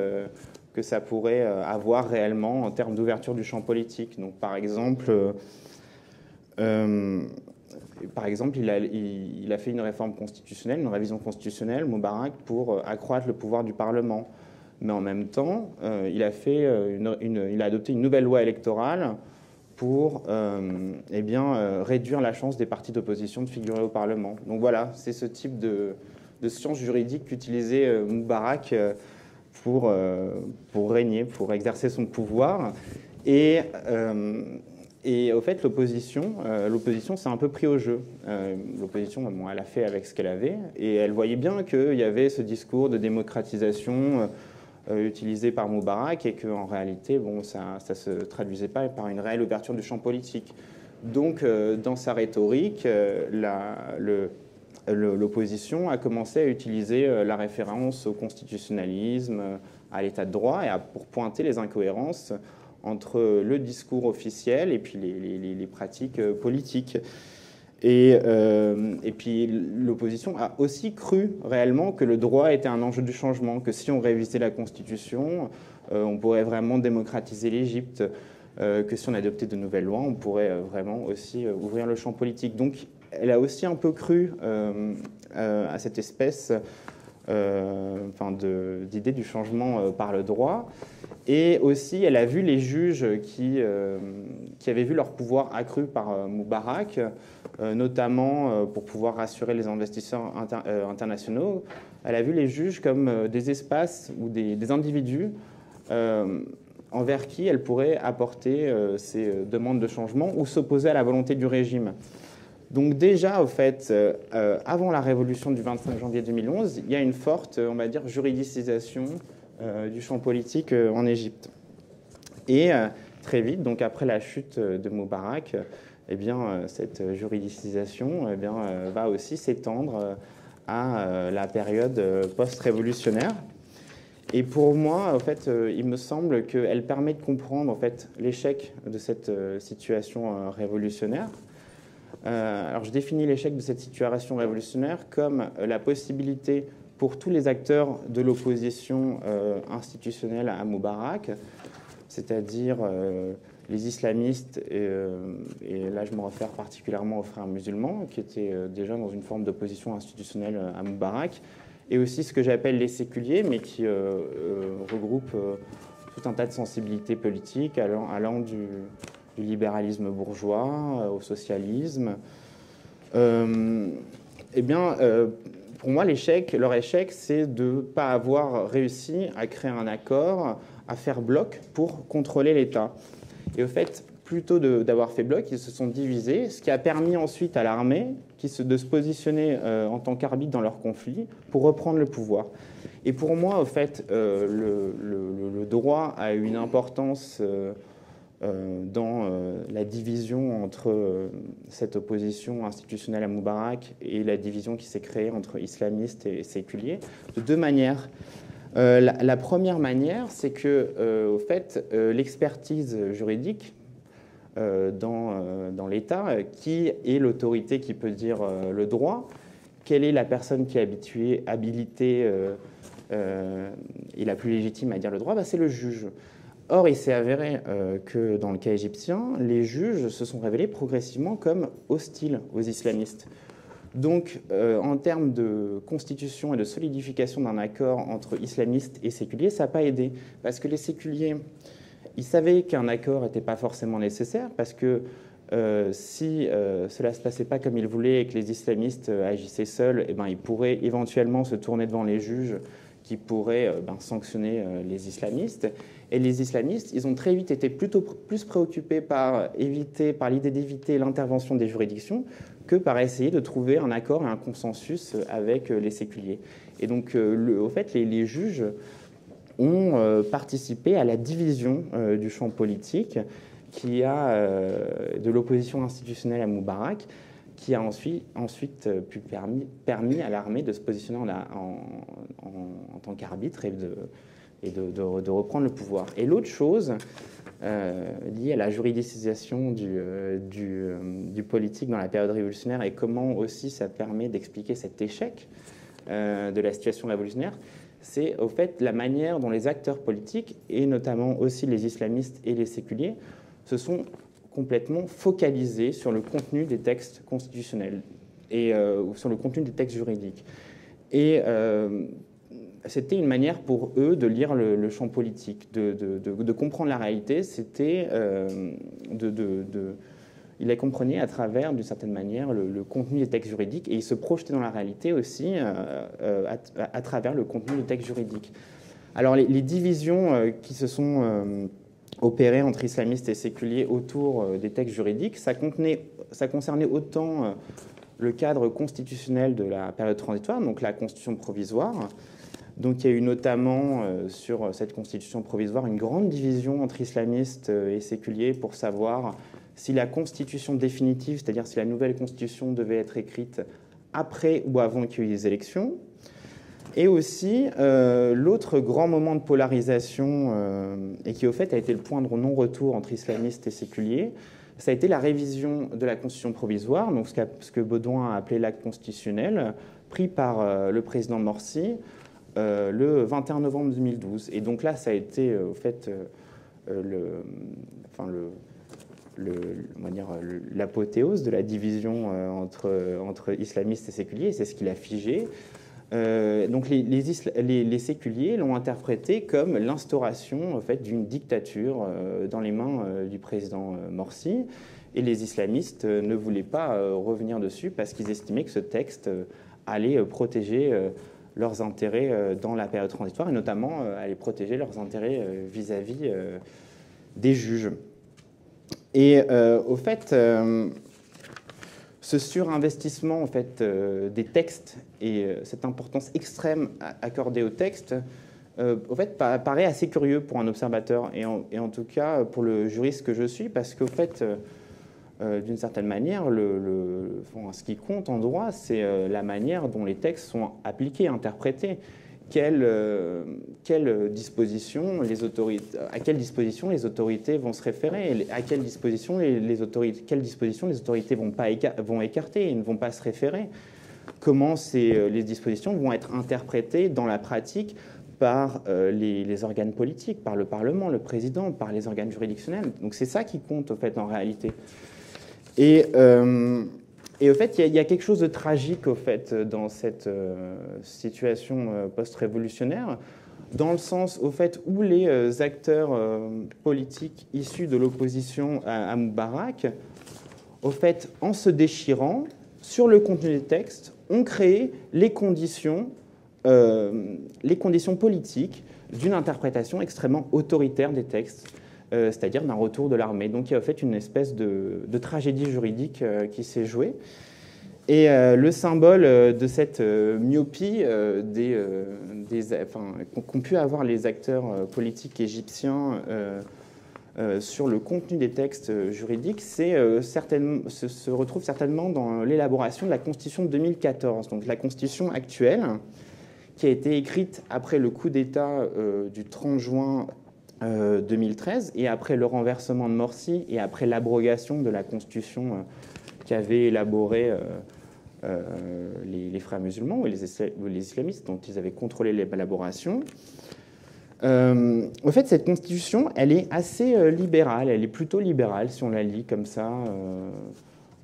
S3: que ça pourrait avoir réellement en termes d'ouverture du champ politique. Donc, par exemple, il a fait une réforme constitutionnelle, une révision constitutionnelle, Moubarak, pour accroître le pouvoir du Parlement. Mais en même temps, il a adopté une nouvelle loi électorale pour réduire la chance des partis d'opposition de figurer au Parlement. Donc voilà, c'est ce type de science juridique qu'utilisait Moubarak pour régner, pour exercer son pouvoir. Et au fait, l'opposition s'est un peu pris au jeu. L'opposition, elle a fait avec ce qu'elle avait, et elle voyait bien qu'il y avait ce discours de démocratisation utilisé par Moubarak, et qu'en réalité, ça ne se traduisait pas par une réelle ouverture du champ politique. Donc, dans sa rhétorique, l'opposition a commencé à utiliser la référence au constitutionnalisme, à l'état de droit, et pour pointer les incohérences entre le discours officiel et puis les pratiques politiques. Et puis l'opposition a aussi cru réellement que le droit était un enjeu du changement, que si on révisait la Constitution, on pourrait vraiment démocratiser l'Égypte, que si on adoptait de nouvelles lois, on pourrait vraiment aussi ouvrir le champ politique. Donc elle a aussi un peu cru à cette espèce d'idée du changement par le droit. Et aussi, elle a vu les juges qui avaient vu leur pouvoir accru par Moubarak, notamment pour pouvoir rassurer les investisseurs internationaux. Elle a vu les juges comme des espaces ou des individus envers qui elle pourrait apporter ces demandes de changement ou s'opposer à la volonté du régime. Donc déjà, au fait, avant la révolution du 25 janvier 2011, il y a une forte, on va dire, juridicisation du champ politique en Égypte. Et très vite, donc après la chute de Moubarak, eh bien, cette juridicisation va aussi s'étendre à la période post-révolutionnaire. Et pour moi, en fait, il me semble qu'elle permet de comprendre en fait, l'échec de cette situation révolutionnaire. Alors, je définis l'échec de cette situation révolutionnaire comme la possibilité pour tous les acteurs de l'opposition institutionnelle à Moubarak, c'est-à-dire les islamistes, et là je me réfère particulièrement aux frères musulmans, qui étaient déjà dans une forme d'opposition institutionnelle à Moubarak, et aussi ce que j'appelle les séculiers, mais qui regroupent tout un tas de sensibilités politiques allant du libéralisme bourgeois au socialisme. Pour moi, leur échec, c'est de ne pas avoir réussi à créer un accord, à faire bloc pour contrôler l'État. Et au fait, plutôt d'avoir fait bloc, ils se sont divisés, ce qui a permis ensuite à l'armée de se positionner en tant qu'arbitre dans leur conflit pour reprendre le pouvoir. Et pour moi, au fait, le droit a eu une importance dans la division entre cette opposition institutionnelle à Moubarak et la division qui s'est créée entre islamistes et séculiers, de deux manières. La première manière, c'est que, au fait, l'expertise juridique dans l'État, qui est l'autorité qui peut dire le droit, quelle est la personne qui est habilitée et la plus légitime à dire le droit, c'est le juge. Or, il s'est avéré que dans le cas égyptien, les juges se sont révélés progressivement comme hostiles aux islamistes. Donc, en termes de constitution et de solidification d'un accord entre islamistes et séculiers, ça n'a pas aidé. Parce que les séculiers, ils savaient qu'un accord n'était pas forcément nécessaire, parce que si cela ne se passait pas comme ils voulaient et que les islamistes agissaient seuls, ils pourraient éventuellement se tourner devant les juges qui pourraient sanctionner les islamistes. Et les islamistes, ils ont très vite été plus préoccupés par l'idée d'éviter l'intervention des juridictions que par essayer de trouver un accord et un consensus avec les séculiers. Et donc, au fait, les juges ont participé à la division du champ politique qui a de l'opposition institutionnelle à Moubarak, qui a ensuite permis à l'armée de se positionner en tant qu'arbitre et de reprendre le pouvoir. Et l'autre chose liée à la juridicisation du politique dans la période révolutionnaire et comment aussi ça permet d'expliquer cet échec de la situation révolutionnaire, c'est au fait la manière dont les acteurs politiques, et notamment aussi les islamistes et les séculiers, se sont complètement focalisés sur le contenu des textes constitutionnels et sur le contenu des textes juridiques. Et c'était une manière pour eux de lire le champ politique, de comprendre la réalité. C'était ils la comprenaient à travers, d'une certaine manière, le contenu des textes juridiques, et ils se projetaient dans la réalité aussi à travers le contenu des textes juridiques. Alors les divisions qui se sont opérées entre islamistes et séculiers autour des textes juridiques, ça concernait autant le cadre constitutionnel de la période transitoire, donc la constitution provisoire. Donc il y a eu notamment sur cette constitution provisoire une grande division entre islamistes et séculiers pour savoir si la constitution définitive, c'est-à-dire si la nouvelle constitution devait être écrite après ou avant qu'il y ait eu des élections. Et aussi, l'autre grand moment de polarisation, et qui au fait a été le point de non-retour entre islamistes et séculiers, ça a été la révision de la constitution provisoire, donc ce que Baudouin a appelé l'acte constitutionnel, pris par le président Morsi le 21 novembre 2012. Et donc là, ça a été au fait l'apothéose de la division entre islamistes et séculiers, et c'est ce qu'il a figé. Donc les séculiers l'ont interprété comme l'instauration en fait, d'une dictature dans les mains du président Morsi, et les islamistes ne voulaient pas revenir dessus parce qu'ils estimaient que ce texte allait protéger leurs intérêts dans la période transitoire, et notamment aller protéger leurs intérêts vis-à-vis des juges. Et au fait, ce surinvestissement en fait, des textes et cette importance extrême accordée aux textes, au fait, paraît assez curieux pour un observateur, et en tout cas pour le juriste que je suis, parce qu'au fait, d'une certaine manière, ce qui compte en droit, c'est la manière dont les textes sont appliqués, interprétés. À quelles dispositions les autorités vont se référer, à quelles dispositions les autorités vont écarter et ne vont pas se référer, comment les dispositions vont être interprétées dans la pratique par les organes politiques, par le Parlement, le président, par les organes juridictionnels. Donc c'est ça qui compte au fait en réalité. Et au fait, il y a quelque chose de tragique au fait dans cette situation post-révolutionnaire, dans le sens au fait où les acteurs politiques issus de l'opposition à Moubarak, au fait, en se déchirant sur le contenu des textes, ont créé les conditions politiques d'une interprétation extrêmement autoritaire des textes, c'est-à-dire d'un retour de l'armée. Donc il y a en fait une espèce de tragédie juridique qui s'est jouée. Et le symbole de cette myopie qu'ont pu avoir les acteurs politiques égyptiens sur le contenu des textes juridiques, se retrouve certainement dans l'élaboration de la Constitution de 2014, donc la Constitution actuelle, qui a été écrite après le coup d'État du 30 juin 2013, et après le renversement de Morsi, et après l'abrogation de la Constitution qu'avaient élaborée les frères musulmans ou les islamistes, dont ils avaient contrôlé l'élaboration. Au fait, cette Constitution, elle est assez libérale, elle est plutôt libérale si on la lit comme ça,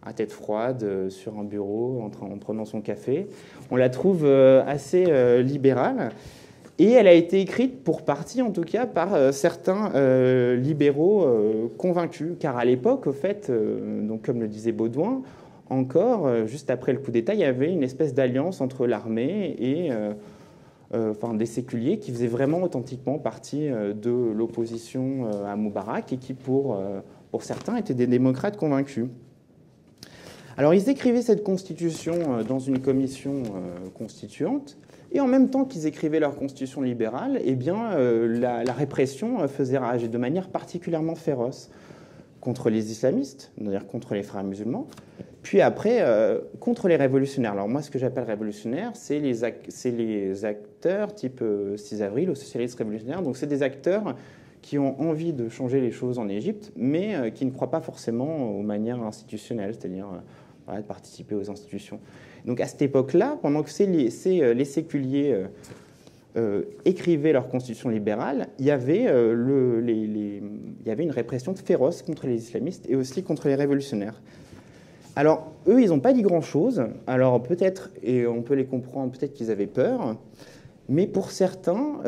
S3: à tête froide, sur un bureau, en prenant son café. On la trouve assez libérale. Et elle a été écrite, pour partie en tout cas, par certains libéraux convaincus. Car à l'époque, au fait, donc comme le disait Baudouin, encore, juste après le coup d'État, il y avait une espèce d'alliance entre l'armée et des séculiers qui faisaient vraiment authentiquement partie de l'opposition à Moubarak et qui, pour certains, étaient des démocrates convaincus. Alors, ils écrivaient cette constitution dans une commission constituante. Et en même temps qu'ils écrivaient leur constitution libérale, eh bien, la répression faisait rage, et de manière particulièrement féroce, contre les islamistes, c'est-à-dire contre les frères musulmans, puis après, contre les révolutionnaires. Alors moi, ce que j'appelle révolutionnaires, c'est les acteurs type 6 avril, aux socialistes révolutionnaires. Donc c'est des acteurs qui ont envie de changer les choses en Égypte, mais qui ne croient pas forcément aux manières institutionnelles, c'est-à-dire de participer aux institutions. Donc à cette époque-là, pendant que les séculiers écrivaient leur constitution libérale, il y avait une répression féroce contre les islamistes et aussi contre les révolutionnaires. Alors, eux, ils n'ont pas dit grand-chose. Alors peut-être, et on peut les comprendre, peut-être qu'ils avaient peur, mais pour certains,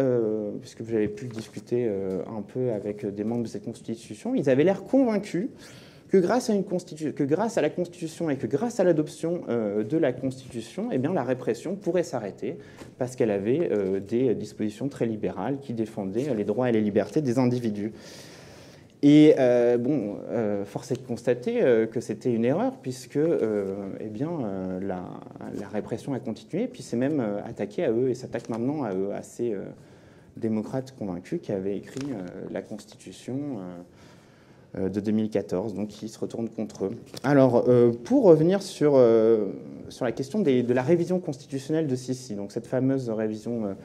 S3: puisque j'avais pu discuter un peu avec des membres de cette constitution, ils avaient l'air convaincus que grâce à la Constitution et que grâce à l'adoption de la Constitution, eh bien, la répression pourrait s'arrêter parce qu'elle avait des dispositions très libérales qui défendaient les droits et les libertés des individus. Et force est de constater que c'était une erreur puisque la répression a continué, puis c'est même attaqué à eux et s'attaque maintenant à eux, à ces démocrates convaincus qui avaient écrit la Constitution de 2014, donc qui se retournent contre eux. Alors, pour revenir sur la question de la révision constitutionnelle de Sisi, donc cette fameuse révision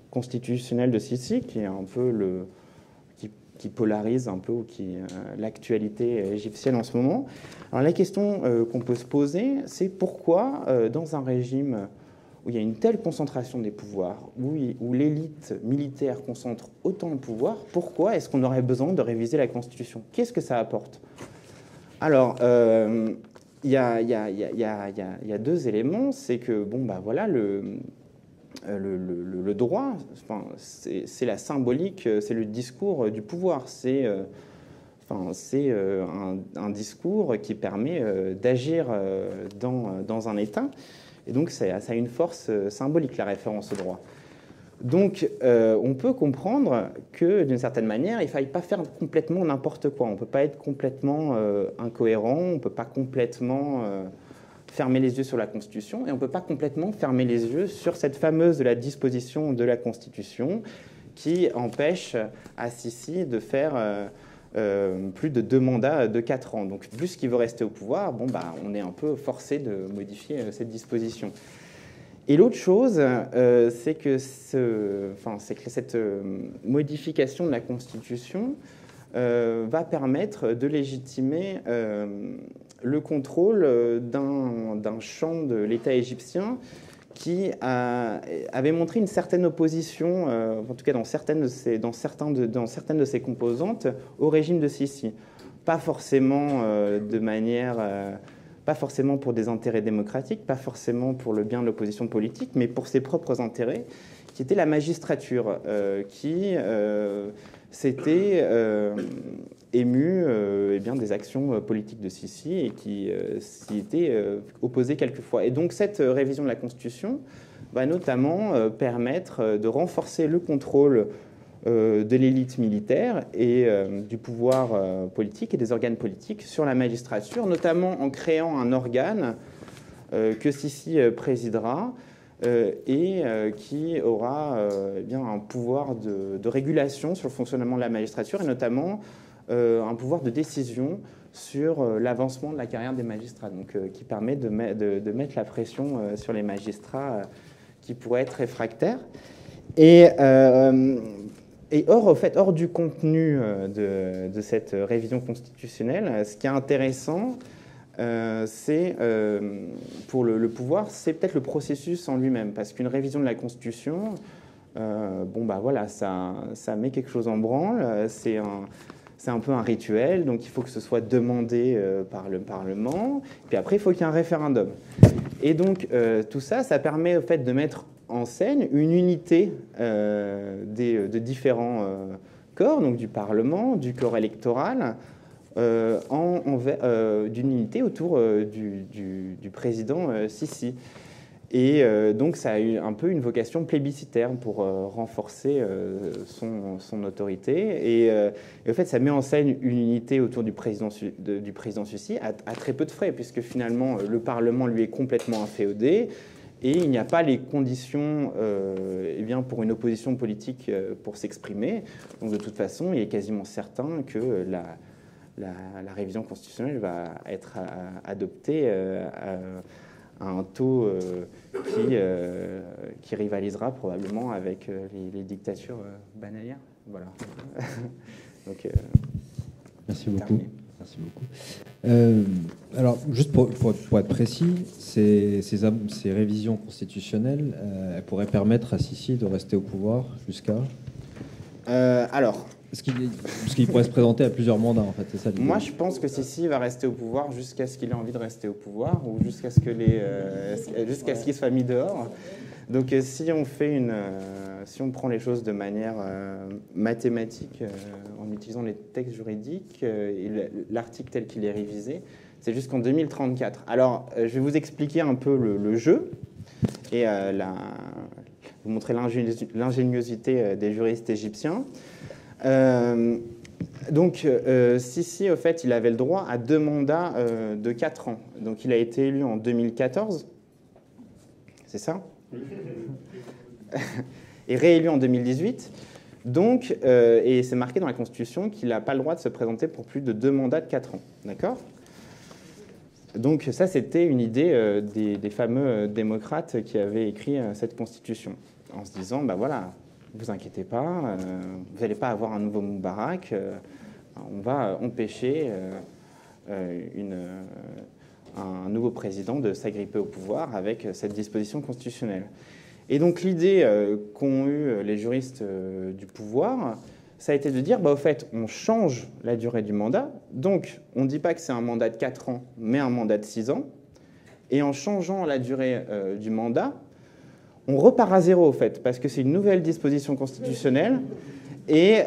S3: constitutionnelle de Sisi, qui est un peu qui polarise un peu l'actualité égyptienne en ce moment. Alors, la question qu'on peut se poser, c'est pourquoi, dans un régime où il y a une telle concentration des pouvoirs, où l'élite militaire concentre autant de pouvoir, pourquoi est-ce qu'on aurait besoin de réviser la Constitution? Qu'est-ce que ça apporte? Alors, il y a deux éléments. C'est que, le droit, c'est la symbolique, c'est le discours du pouvoir. C'est un discours qui permet d'agir dans un État. Et donc, ça a une force symbolique, la référence au droit. Donc, on peut comprendre que, d'une certaine manière, il ne faille pas faire complètement n'importe quoi. On ne peut pas être complètement incohérent, on ne peut pas complètement fermer les yeux sur la Constitution, et on ne peut pas complètement fermer les yeux sur cette fameuse de la disposition de la Constitution qui empêche à Sisi de faire plus de 2 mandats de 4 ans. Donc, plus qu'il veut rester au pouvoir, bon, bah, on est un peu forcé de modifier cette disposition. Et l'autre chose, c'est que, cette modification de la Constitution va permettre de légitimer le contrôle d'un champ de l'État égyptien qui avait montré une certaine opposition, en tout cas dans certaines de ses composantes, au régime de Sisi. Pas forcément pas forcément pour des intérêts démocratiques, pas forcément pour le bien de l'opposition politique, mais pour ses propres intérêts, qui était la magistrature, qui s'était émue des actions politiques de Sisi et qui s'y était opposée quelquefois. Et donc cette révision de la Constitution va notamment permettre de renforcer le contrôle de l'élite militaire et du pouvoir politique et des organes politiques sur la magistrature, notamment en créant un organe que Sisi présidera et qui aura un pouvoir de régulation sur le fonctionnement de la magistrature et notamment un pouvoir de décision sur l'avancement de la carrière des magistrats, donc qui permet de mettre la pression sur les magistrats qui pourraient être réfractaires. Et hors du contenu de cette révision constitutionnelle, ce qui est intéressant, c'est pour le pouvoir, c'est peut-être le processus en lui-même, parce qu'une révision de la Constitution, ça met quelque chose en branle, c'est un peu un rituel, donc il faut que ce soit demandé par le Parlement, puis après il faut qu'il y ait un référendum. Et donc tout ça, ça permet au fait de mettre en scène une unité de différents corps, donc du Parlement, du corps électoral, d'une unité autour du président Sisi. Et donc ça a eu un peu une vocation plébiscitaire pour renforcer son autorité. Et en fait, ça met en scène une unité autour du président Sisi à très peu de frais, puisque finalement, le Parlement lui est complètement inféodé. Et il n'y a pas les conditions pour une opposition politique pour s'exprimer. Donc de toute façon, il est quasiment certain que la révision constitutionnelle va être adoptée à un taux qui rivalisera probablement avec les dictatures bananières. Voilà. Donc,
S1: merci beaucoup. Merci beaucoup. Alors, juste pour être précis, ces révisions constitutionnelles, elles pourraient permettre à Sisi de rester au pouvoir jusqu'à... Est-ce qu'il pourrait se présenter à plusieurs mandats, en fait, c'est ça l'idée ?
S3: Moi, je pense que Sisi va rester au pouvoir jusqu'à ce qu'il ait envie de rester au pouvoir ou jusqu'à ce qu'il soit mis dehors. Donc, si on prend les choses de manière mathématique, en utilisant les textes juridiques, l'article tel qu'il est révisé, c'est jusqu'en 2034. Alors, je vais vous expliquer un peu le jeu et vous montrer l'ingéniosité des juristes égyptiens. Sisi, au fait, il avait le droit à 2 mandats de 4 ans. Donc, il a été élu en 2014. C'est ça ? Et réélu en 2018. Donc, et c'est marqué dans la Constitution qu'il n'a pas le droit de se présenter pour plus de 2 mandats de 4 ans. D'accord ? Donc, ça, c'était une idée des fameux démocrates qui avaient écrit cette Constitution, en se disant, ne vous inquiétez pas, vous n'allez pas avoir un nouveau Moubarak, on va empêcher un nouveau président de s'agripper au pouvoir avec cette disposition constitutionnelle. Et donc l'idée qu'ont eu les juristes du pouvoir, ça a été de dire, au fait, on change la durée du mandat, donc on ne dit pas que c'est un mandat de 4 ans, mais un mandat de 6 ans, et en changeant la durée du mandat, on repart à zéro, au fait, parce que c'est une nouvelle disposition constitutionnelle et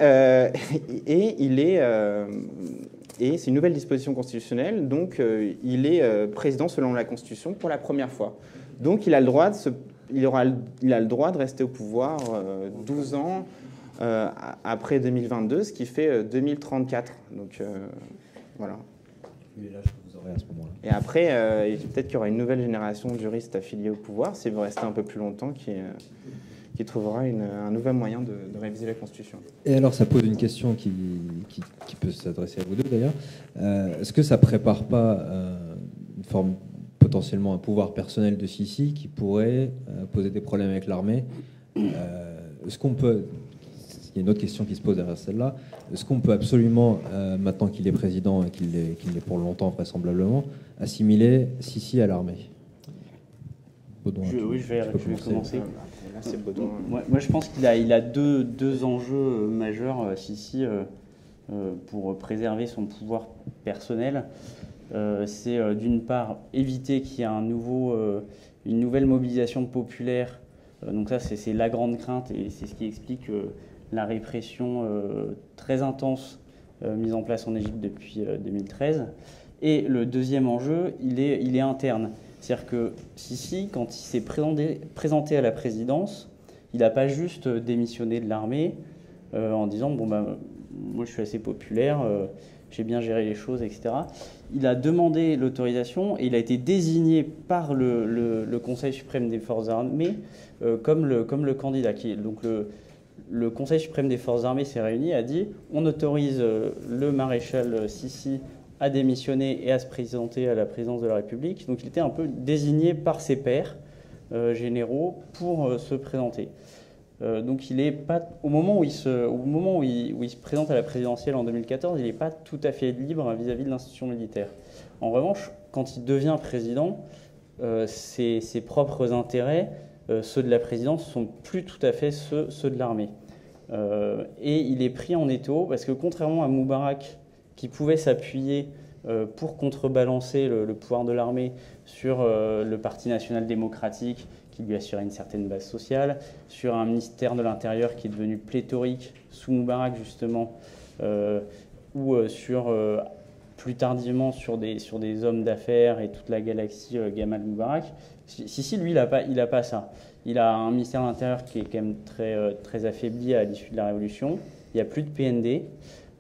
S3: c'est une nouvelle disposition constitutionnelle, donc il est président selon la Constitution pour la première fois. Donc il a le droit de rester au pouvoir 12 ans après 2022, ce qui fait 2034. Donc voilà.
S1: Et l'âge que vous aurez à ce moment-là.
S3: Et après, peut-être qu'il y aura une nouvelle génération de juristes affiliés au pouvoir, s'il veut rester un peu plus longtemps, qui trouvera un nouvel moyen de réviser la Constitution.
S1: Et alors, ça pose une question qui peut s'adresser à vous deux, d'ailleurs. Est-ce que ça prépare pas une forme, potentiellement un pouvoir personnel de Sisi qui pourrait poser des problèmes avec l'armée? Est-ce qu'on peut... Il y a une autre question qui se pose derrière celle-là. Est-ce qu'on peut absolument, maintenant qu'il est président et qu'il l'est pour longtemps vraisemblablement, assimiler Sisi à l'armée?
S2: Oui, je vais commencer.
S3: Là, c'est Baudouin.
S2: Moi, je pense qu'il a deux enjeux majeurs, Sisi, pour préserver son pouvoir personnel. C'est d'une part éviter qu'il y ait une nouvelle mobilisation populaire. Donc ça, c'est la grande crainte et c'est ce qui explique la répression très intense mise en place en Égypte depuis 2013. Et le deuxième enjeu, il est interne. C'est-à-dire que Sisi, quand il s'est présenté à la présidence, il n'a pas juste démissionné de l'armée en disant « bon, bah, moi je suis assez populaire, j'ai bien géré les choses, etc. » Il a demandé l'autorisation et il a été désigné par le Conseil suprême des forces armées comme le candidat. Donc le Conseil suprême des forces armées s'est réuni et a dit « on autorise le maréchal Sisi à démissionner et à se présenter à la présidence de la République ». Donc il était un peu désigné par ses pairs généraux pour se présenter. Donc il est pas, au moment où il se présente à la présidentielle en 2014, il n'est pas tout à fait libre vis-à-vis de l'institution militaire. En revanche, quand il devient président, ses propres intérêts, ceux de la présidence, sont plus tout à fait ceux de l'armée. Et il est pris en étau parce que contrairement à Moubarak, qui pouvait s'appuyer pour contrebalancer le pouvoir de l'armée sur le Parti national démocratique, qui lui assurait une certaine base sociale, sur un ministère de l'Intérieur qui est devenu pléthorique sous Moubarak justement, ou plus tardivement sur des hommes d'affaires et toute la galaxie Gamal Moubarak. Sisi, lui, il a pas ça. Il a un ministère de l'Intérieur qui est quand même très affaibli à l'issue de la Révolution. Il n'y a plus de PND,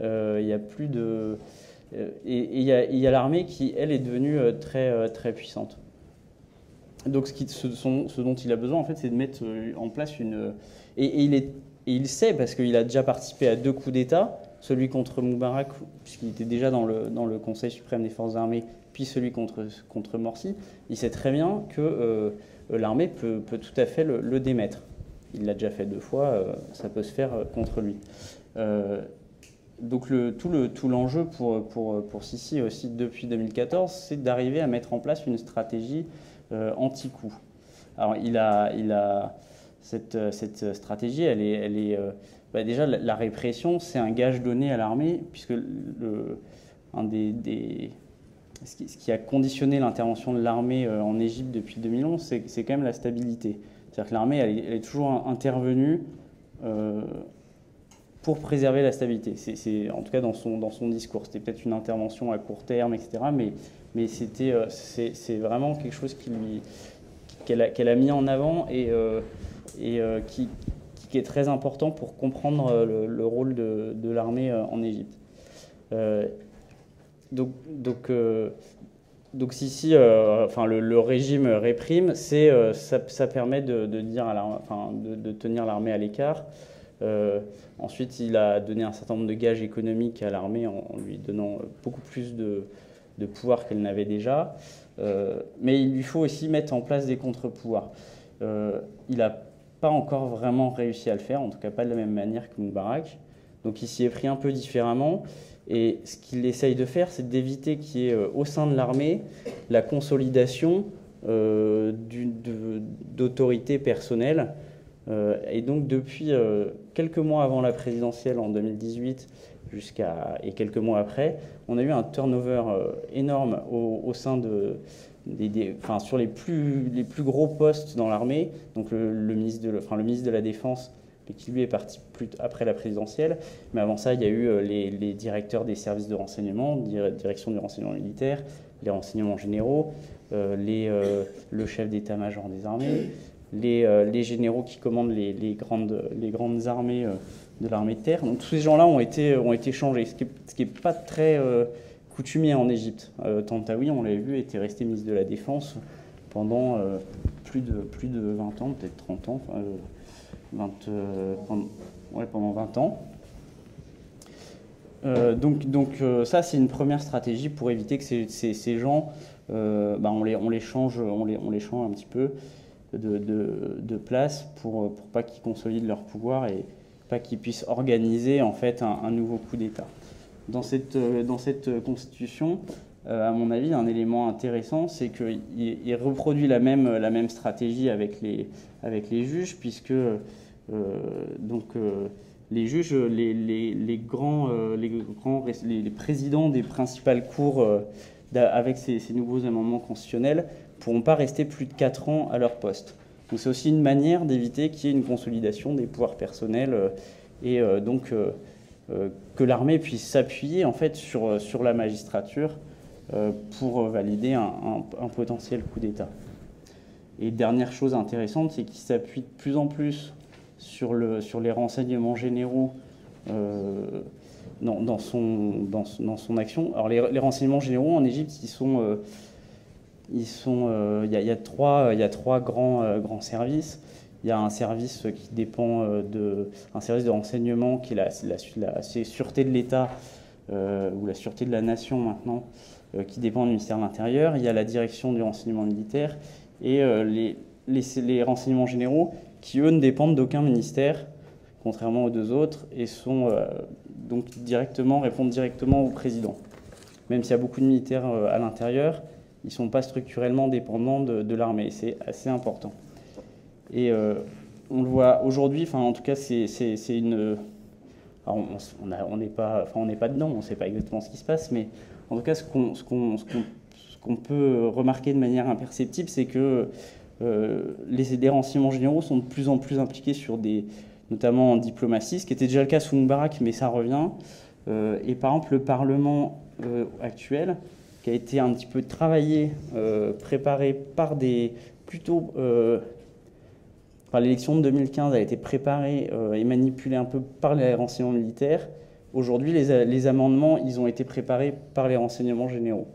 S2: il n'y a plus de... Et il y a l'armée qui, elle, est devenue très puissante. Donc ce dont il a besoin, en fait, c'est de mettre en place une... Et il sait, parce qu'il a déjà participé à 2 coups d'État, celui contre Moubarak, puisqu'il était déjà dans le Conseil suprême des forces armées, puis celui contre Morsi. Il sait très bien que l'armée peut tout à fait le démettre. Il l'a déjà fait 2 fois, ça peut se faire contre lui. Donc tout l'enjeu pour Sisi aussi depuis 2014, c'est d'arriver à mettre en place une stratégie anti-coup. Alors il a cette stratégie, elle est déjà la répression, c'est un gage donné à l'armée, puisque ce qui a conditionné l'intervention de l'armée en Égypte depuis 2011, c'est quand même la stabilité. C'est-à-dire que l'armée, elle est toujours intervenue pour préserver la stabilité. C'est en tout cas dans son discours. C'était peut-être une intervention à court terme, etc. Mais c'est vraiment quelque chose qu'elle a mis en avant et qui est très important pour comprendre le rôle de l'armée en Égypte. Donc Sisi, le régime réprime, ça permet de tenir l'armée à l'écart. Ensuite, il a donné un certain nombre de gages économiques à l'armée en lui donnant beaucoup plus de pouvoir qu'elle n'avait déjà. Mais il lui faut aussi mettre en place des contre-pouvoirs. Il n'a pas encore vraiment réussi à le faire, en tout cas pas de la même manière que Moubarak. Donc il s'y est pris un peu différemment. Et ce qu'il essaye de faire, c'est d'éviter qu'il y ait au sein de l'armée la consolidation d'autorité personnelle. Et donc depuis quelques mois avant la présidentielle en 2018 et quelques mois après, on a eu un turnover énorme au sein sur les plus gros postes dans l'armée. Donc le ministre de la Défense, qui lui est parti plus après la présidentielle. Mais avant ça, il y a eu les directeurs des services de renseignement, direction du renseignement militaire, les renseignements généraux, le chef d'état-major des armées, les généraux qui commandent les grandes armées de l'armée de terre. Donc tous ces gens-là ont été changés, ce qui est pas très coutumier en Égypte. Tantawi, on l'a vu, était resté ministre de la Défense pendant plus de 20 ans, peut-être 30 ans, pendant 20 ans. Donc ça, c'est une première stratégie pour éviter que ces gens, on les change un petit peu de place pour pas qu'ils consolident leur pouvoir et pas qu'ils puissent organiser en fait un nouveau coup d'État. Dans cette constitution, à mon avis, un élément intéressant, c'est qu'il reproduit la même stratégie avec les juges, puisque les juges, les présidents des principales cours avec ces nouveaux amendements constitutionnels ne pourront pas rester plus de 4 ans à leur poste. Donc c'est aussi une manière d'éviter qu'il y ait une consolidation des pouvoirs personnels et que l'armée puisse s'appuyer en fait sur la magistrature pour valider un potentiel coup d'État. Et dernière chose intéressante, c'est qu'il s'appuie de plus en plus sur les renseignements généraux dans son action. Alors les renseignements généraux en Égypte, il y a trois grands services. Il y a un service qui dépend un service de renseignement qui est la sûreté de l'État ou la sûreté de la nation maintenant, qui dépend du ministère de l'Intérieur. Il y a la direction du renseignement militaire et les renseignements généraux qui, eux, ne dépendent d'aucun ministère, contrairement aux deux autres, et répondent directement au président. Même s'il y a beaucoup de militaires à l'intérieur, ils ne sont pas structurellement dépendants de l'armée. C'est assez important. Et on le voit aujourd'hui, en tout cas, c'est une... Alors on n'est pas dedans, on ne sait pas exactement ce qui se passe, mais en tout cas, ce qu'on peut remarquer de manière imperceptible, c'est que les renseignements généraux sont de plus en plus impliqués notamment en diplomatie, ce qui était déjà le cas sous Moubarak, mais ça revient. Et par exemple, le Parlement actuel, qui a été un petit peu travaillé, préparé par l'élection de 2015 a été préparée et manipulée un peu par les renseignements militaires. Aujourd'hui, les amendements, ils ont été préparés par les renseignements généraux.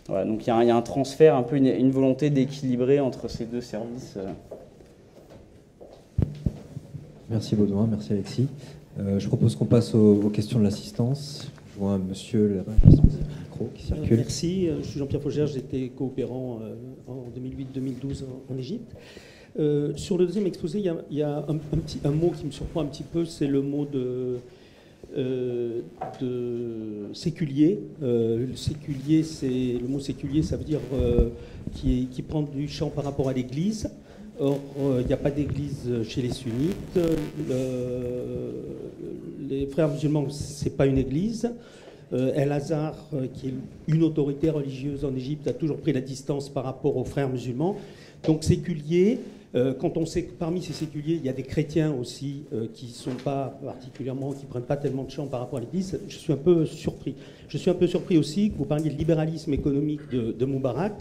S2: Voilà, donc il y a un transfert, un peu une volonté d'équilibrer entre ces deux services.
S1: Merci Baudouin, merci Alexis. Je propose qu'on passe aux questions de l'assistance. Je vois un monsieur là-bas, je sais pas si c'est un micro qui circule.
S4: Merci, je suis Jean-Pierre Faugère, j'étais coopérant en 2008-2012 en Égypte. Sur le deuxième exposé, il y a un mot qui me surprend un petit peu, c'est le mot de séculier. Le mot séculier, ça veut dire qui prend du champ par rapport à l'Église. Or, il n'y a pas d'église chez les sunnites. Les frères musulmans, c'est pas une église. El-Azhar, qui est une autorité religieuse en Égypte, a toujours pris la distance par rapport aux frères musulmans. Donc séculier, quand on sait que parmi ces séculiers, il y a des chrétiens aussi qui sont pas particulièrement, qui prennent pas tellement de champ par rapport à l'Église, je suis un peu surpris. Je suis un peu surpris aussi que vous parliez de libéralisme économique de Moubarak,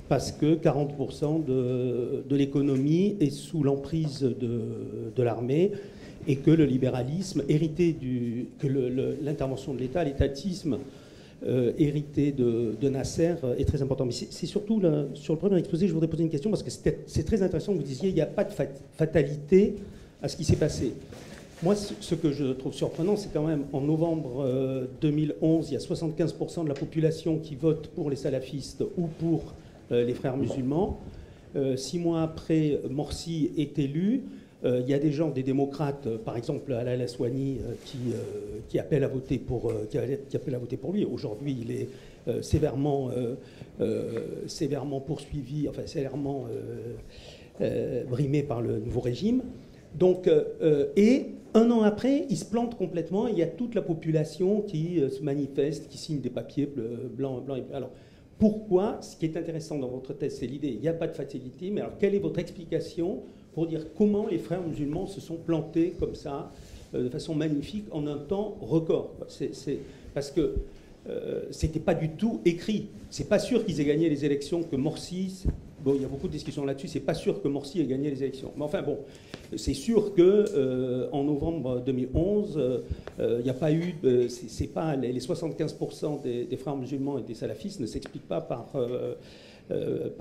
S4: parce que 40% de l'économie est sous l'emprise de l'armée, et que le libéralisme hérité l'intervention de l'État, l'étatisme hérité de Nasser est très important. Mais c'est surtout, sur le premier exposé, je voudrais poser une question, parce que c'est très intéressant que vous disiez qu'il n'y a pas de fatalité à ce qui s'est passé. Moi, ce que je trouve surprenant, c'est quand même, en novembre 2011, il y a 75% de la population qui vote pour les salafistes ou pour les frères musulmans. 6 mois après, Morsi est élu. Il y a des gens, des démocrates, par exemple Alal Aswani, qui appellent à voter pour lui. Aujourd'hui, il est sévèrement poursuivi, enfin sévèrement brimé par le nouveau régime. Donc, et un an après, il se plante complètement. Et il y a toute la population qui se manifeste, qui signe des papiers blancs. Alors, pourquoi? Ce qui est intéressant dans votre thèse, c'est l'idée. Il n'y a pas de fatalité. Mais alors, quelle est votre explication pour dire comment les frères musulmans se sont plantés comme ça, de façon magnifique, en un temps record? Parce que c'était pas du tout écrit. C'est pas sûr qu'ils aient gagné les élections, que Morsi... Bon, il y a beaucoup de discussions là-dessus. C'est pas sûr que Morsi ait gagné les élections. Mais enfin bon, c'est sûr que en novembre 2011, il n'y a pas eu... c'est pas les 75% des frères musulmans et des salafistes ne s'expliquent pas par de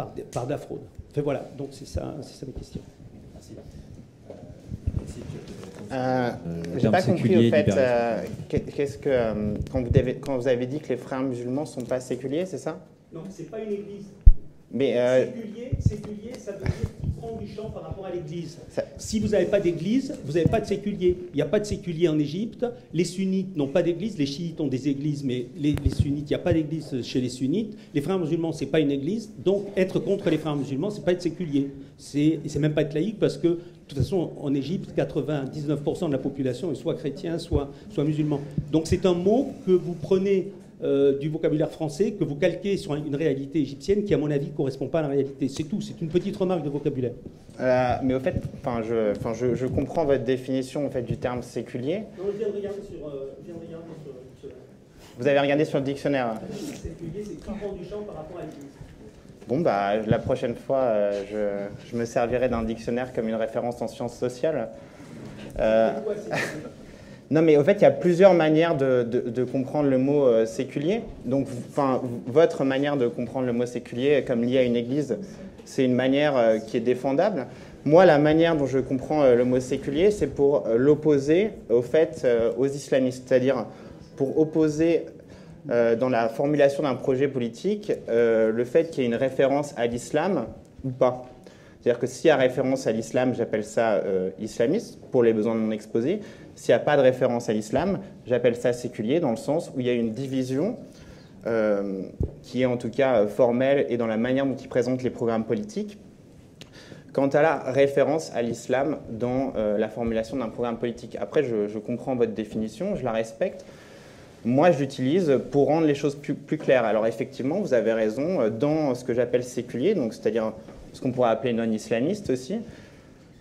S4: la fraude. Enfin voilà, donc c'est ça mes questions. Merci.
S3: J'ai pas compris au fait, qu'est-ce que quand vous avez dit que les frères musulmans sont pas séculiers, c'est ça?
S4: Non, c'est pas une église.
S3: Mais
S4: séculier, ça veut dire qu'il prend du champ par rapport à l'église. Si vous n'avez pas d'église, vous n'avez pas de séculier. Il n'y a pas de séculier en Égypte. Les sunnites n'ont pas d'église. Les chiites ont des églises, mais les sunnites, il n'y a pas d'église chez les sunnites. Les frères musulmans, c'est pas une église. Donc, être contre les frères musulmans, c'est pas être séculier. C'est même pas être laïque parce que, de toute façon, en Égypte, 99% de la population est soit chrétien, soit musulman. Donc, c'est un mot que vous prenez du vocabulaire français, que vous calquez sur une réalité égyptienne qui, à mon avis, ne correspond pas à la réalité. C'est tout, c'est une petite remarque de vocabulaire.
S3: Mais au fait, je comprends votre définition en fait, du terme séculier.
S4: Non, je viens de regarder sur
S3: Vous avez regardé sur le dictionnaire.
S4: Séculier, c'est qui prend du champ par rapport à l'église.
S3: Bon, bah, la prochaine fois, je me servirai d'un dictionnaire comme une référence en sciences sociales. Non, mais au fait, il y a plusieurs manières de comprendre le mot séculier. Donc, votre manière de comprendre le mot séculier comme lié à une église, c'est une manière qui est défendable. Moi, la manière dont je comprends le mot séculier, c'est pour l'opposer au fait aux islamistes, c'est-à-dire pour opposer dans la formulation d'un projet politique le fait qu'il y ait une référence à l'islam ou pas. C'est-à-dire que s'il y a référence à l'islam, j'appelle ça islamiste, pour les besoins de mon exposé. S'il n'y a pas de référence à l'islam, j'appelle ça séculier, dans le sens où il y a une division qui est en tout cas formelle et dans la manière dont ils présentent les programmes politiques, quant à la référence à l'islam dans la formulation d'un programme politique. Après, je comprends votre définition, je la respecte. Moi, je l'utilise pour rendre les choses plus claires. Alors effectivement, vous avez raison, dans ce que j'appelle séculier, donc c'est-à-dire ce qu'on pourrait appeler non-islamiste aussi,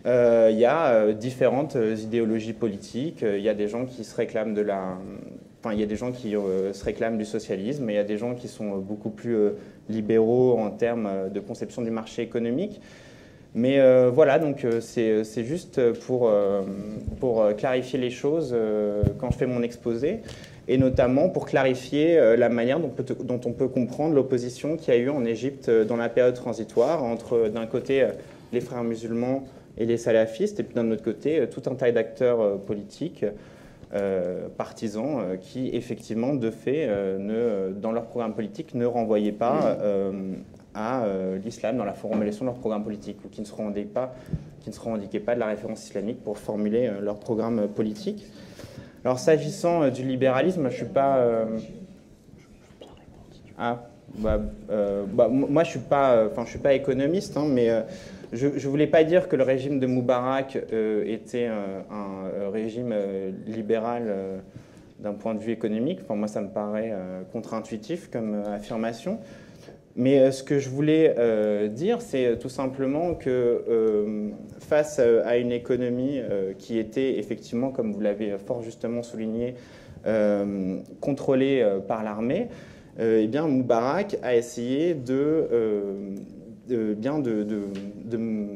S3: il y a différentes idéologies politiques. Il y a des gens qui se réclament il y a des gens qui se réclament du socialisme, et il y a des gens qui sont beaucoup plus libéraux en termes de conception du marché économique. Mais voilà, donc c'est juste pour clarifier les choses quand je fais mon exposé, et notamment pour clarifier la manière dont on peut comprendre l'opposition qu'il y a eu en Égypte dans la période transitoire entre, d'un côté, les frères musulmans et les salafistes, et puis d'un autre côté, tout un tas d'acteurs politiques, partisans, qui, effectivement, de fait, dans leur programme politique, ne renvoyaient pas à l'islam dans la formulation de leur programme politique, ou qui ne se revendiquaient pas de la référence islamique pour formuler leur programme politique. Alors, s'agissant du libéralisme, je ne suis pas... moi, je suis pas économiste, hein, mais je ne voulais pas dire que le régime de Moubarak était un régime libéral d'un point de vue économique. Enfin, moi, ça me paraît contre-intuitif comme affirmation. Mais ce que je voulais dire, c'est tout simplement que face à une économie qui était effectivement, comme vous l'avez fort justement souligné, contrôlée par l'armée, eh bien, Moubarak a essayé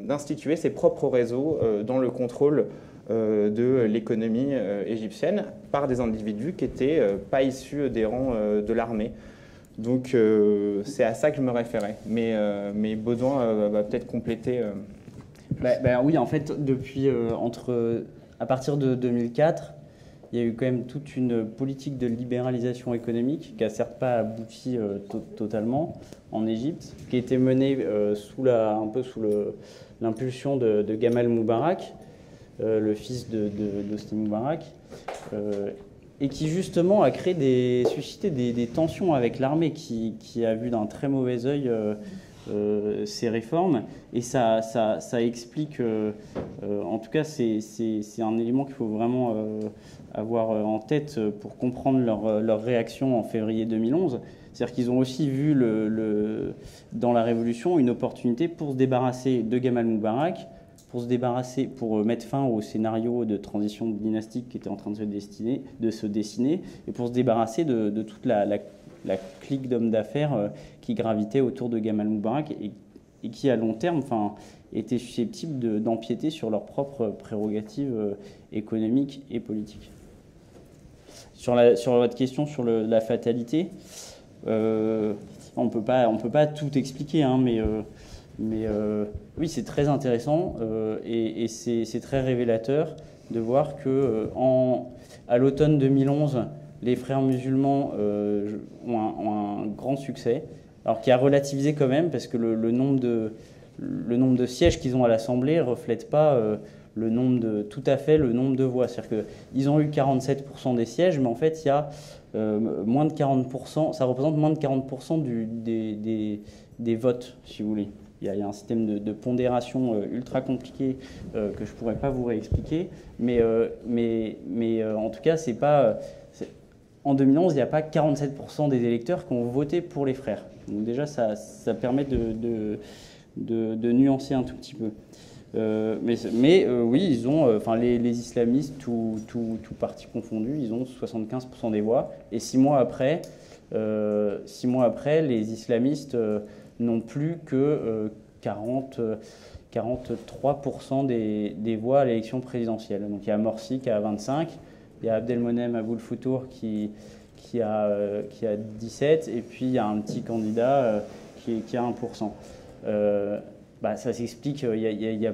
S3: d'instituer ses propres réseaux dans le contrôle de l'économie égyptienne par des individus qui n'étaient pas issus des rangs de l'armée. Donc c'est à ça que je me référais. Mais Baudouin va peut-être compléter.
S2: Oui, en fait, depuis à partir de 2004, il y a eu quand même toute une politique de libéralisation économique qui n'a certes pas abouti totalement en Égypte, qui a été menée sous l'impulsion de Gamal Moubarak, le fils d'Hosni Moubarak, et qui justement a suscité des tensions avec l'armée qui a vu d'un très mauvais œil ces réformes, et ça explique, en tout cas c'est un élément qu'il faut vraiment avoir en tête pour comprendre leur réaction en février 2011. C'est-à-dire qu'ils ont aussi vu dans la révolution une opportunité pour se débarrasser de Gamal Moubarak, pour mettre fin au scénario de transition dynastique qui était en train de se dessiner, et pour se débarrasser de toute la clique d'hommes d'affaires qui gravitait autour de Gamal Moubarak et qui, à long terme, étaient susceptibles d'empiéter sur leurs propres prérogatives économiques et politiques. Sur votre question sur la fatalité, on peut pas tout expliquer, hein, mais oui, c'est très intéressant et c'est très révélateur de voir que à l'automne 2011, les frères musulmans ont un grand succès, alors qui a relativisé quand même parce que le nombre de sièges qu'ils ont à l'Assemblée ne reflète pas tout à fait le nombre de voix. C'est-à-dire qu'ils ont eu 47% des sièges, mais en fait, il y a moins de 40%, ça représente moins de 40% des votes, si vous voulez. Il y a un système de pondération ultra compliqué que je ne pourrais pas vous réexpliquer, mais en tout cas, en 2011, il n'y a pas 47% des électeurs qui ont voté pour les frères. Donc déjà, ça permet de nuancer un tout petit peu. Oui, ils ont, les islamistes, tout parti confondu, ils ont 75% des voix. Et 6 mois après, les islamistes n'ont plus que 43% des voix à l'élection présidentielle. Donc il y a Morsi qui a 25%, il y a Abdelmonem Aboulfoutour qui a 17%, et puis il y a un petit candidat qui a 1%. Ça s'explique, il y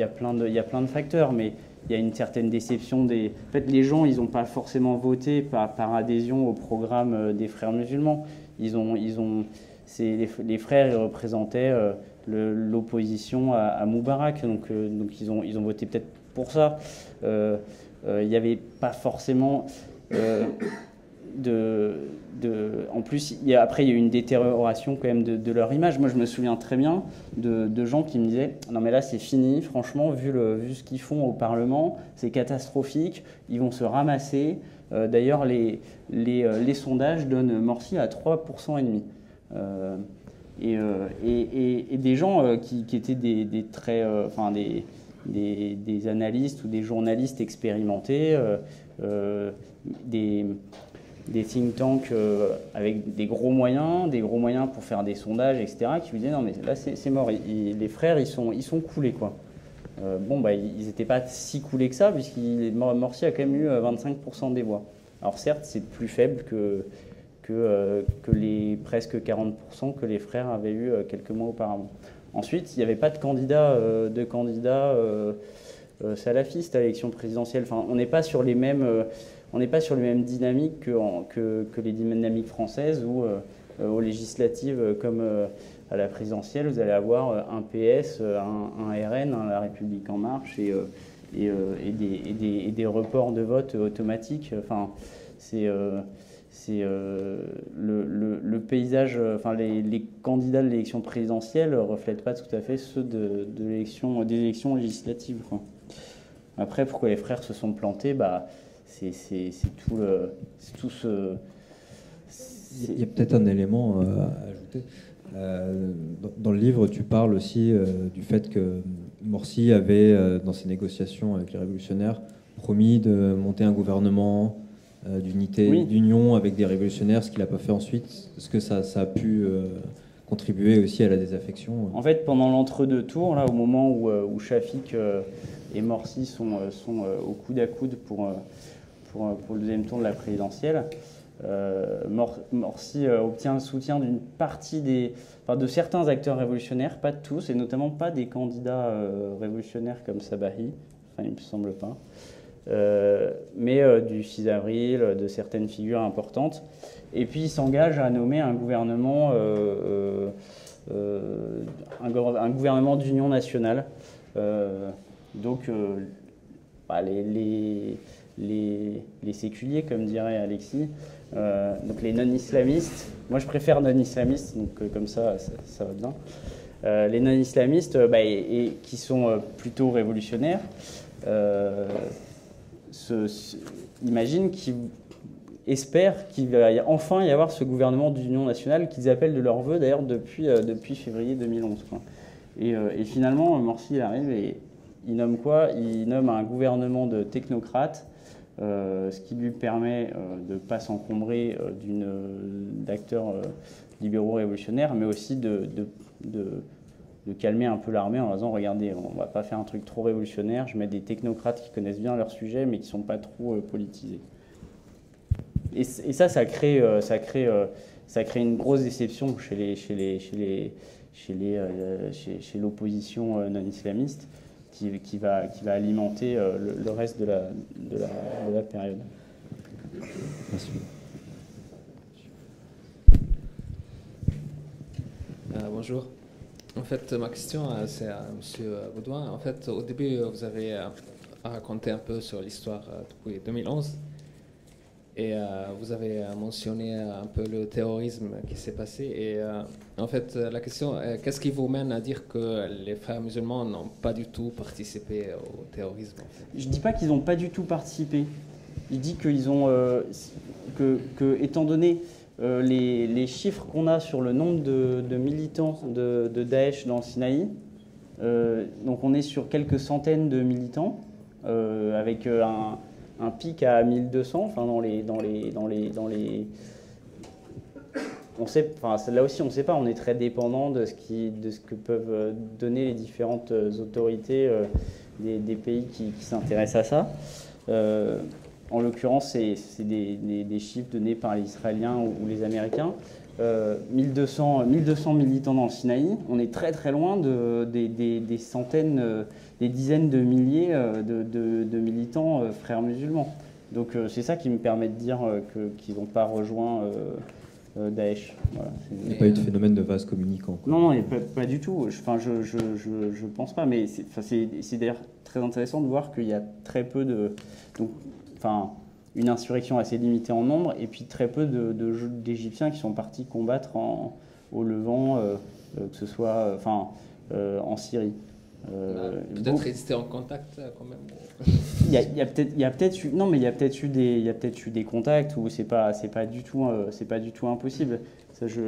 S2: a plein de facteurs, mais il y a une certaine déception En fait, les gens, ils n'ont pas forcément voté par adhésion au programme des frères musulmans. Les frères, ils représentaient l'opposition à Moubarak, donc ils ont voté peut-être pour ça. Il n'y avait pas forcément... en plus, après, il y a eu une détérioration quand même de leur image. Moi, je me souviens très bien de gens qui me disaient « Non, mais là, c'est fini. Franchement, vu ce qu'ils font au Parlement, c'est catastrophique. Ils vont se ramasser. » D'ailleurs, les sondages donnent Morsi à 3,5%. Et des gens qui étaient des analystes ou des journalistes expérimentés, des think tanks avec des gros moyens pour faire des sondages, etc., qui lui disaient non mais là c'est mort, les frères ils sont coulés quoi. Ils n'étaient pas si coulés que ça, puisqu'il Morsi a quand même eu 25% des voix. Alors certes c'est plus faible que les presque 40% que les frères avaient eu quelques mois auparavant. Ensuite il n'y avait pas de candidat salafiste à l'élection présidentielle. Enfin, on n'est pas sur les mêmes dynamiques que les dynamiques françaises où aux législatives comme à la présidentielle, vous allez avoir un PS, un RN, La République En Marche et des reports de vote automatiques. Enfin, le paysage, les candidats de l'élection présidentielle ne reflètent pas tout à fait ceux des élections législatives, quoi. Après, pourquoi les frères se sont plantés, c'est tout ce...
S1: Il y a peut-être un élément à ajouter. Dans le livre, tu parles aussi du fait que Morsi avait, dans ses négociations avec les révolutionnaires, promis de monter un gouvernement d'unité, oui, d'union avec des révolutionnaires, ce qu'il n'a pas fait ensuite. Est-ce que ça a pu contribuer aussi à la désaffection?
S2: En fait, pendant l'entre-deux tours, là, au moment où Shafik et Morsi sont au coude à coude pour le deuxième tour de la présidentielle, Morsi obtient le soutien d'une partie de certains acteurs révolutionnaires, pas de tous, et notamment pas des candidats révolutionnaires comme Sabahi, il ne me semble pas, mais du 6 avril, de certaines figures importantes. Et puis il s'engage à nommer un gouvernement d'union nationale. Les séculiers, comme dirait Alexis, donc les non-islamistes, moi je préfère non-islamistes, donc comme ça va bien. Les non-islamistes, qui sont plutôt révolutionnaires, imaginent qu'ils espèrent qu'il va enfin y avoir ce gouvernement d'union nationale qu'ils appellent de leur vœu, d'ailleurs depuis février 2011. Quoi. Et finalement, Morsi arrive et il nomme quoi? Il nomme un gouvernement de technocrates ce qui lui permet de ne pas s'encombrer d'acteurs libéraux révolutionnaires, mais aussi de calmer un peu l'armée en disant, regardez, on ne va pas faire un truc trop révolutionnaire, je mets des technocrates qui connaissent bien leur sujet, mais qui ne sont pas trop politisés. Et ça crée une grosse déception chez l'opposition non islamiste qui va alimenter le reste de la période.
S1: Merci.
S5: Bonjour. En fait, ma question, c'est à M. Baudouin. En fait, au début, vous avez raconté un peu sur l'histoire depuis 2011. Et vous avez mentionné un peu le terrorisme qui s'est passé. Et en fait, la question, qu'est-ce qui vous mène à dire que les frères musulmans n'ont pas du tout participé au terrorisme, en fait?
S2: Je ne dis pas qu'ils n'ont pas du tout participé. Je dis qu'ils ont, étant donné les chiffres qu'on a sur le nombre de militants de Daesh dans le Sinaï, donc on est sur quelques centaines de militants, avec un pic à 1200, enfin on sait, enfin là aussi on ne sait pas, on est très dépendant de ce que peuvent donner les différentes autorités des pays qui s'intéressent à ça. En l'occurrence, c'est des chiffres donnés par les Israéliens ou les Américains. 1200 militants dans le Sinaï, on est très très loin des centaines, des dizaines de milliers de militants frères musulmans. Donc c'est ça qui me permet de dire qu'ils n'ont pas rejoint Daesh. Voilà.
S1: Il n'y a pas eu de phénomène de vase communicant, quoi.
S2: Non, pas du tout. Je pense pas, mais c'est d'ailleurs très intéressant de voir qu'il y a très peu une insurrection assez limitée en nombre, et puis très peu d'Égyptiens qui sont partis combattre au Levant, que ce soit en Syrie.
S5: Peut-être ils étaient en contact quand même.
S2: Il y a peut-être eu des contacts où c'est pas du tout impossible. Ça, je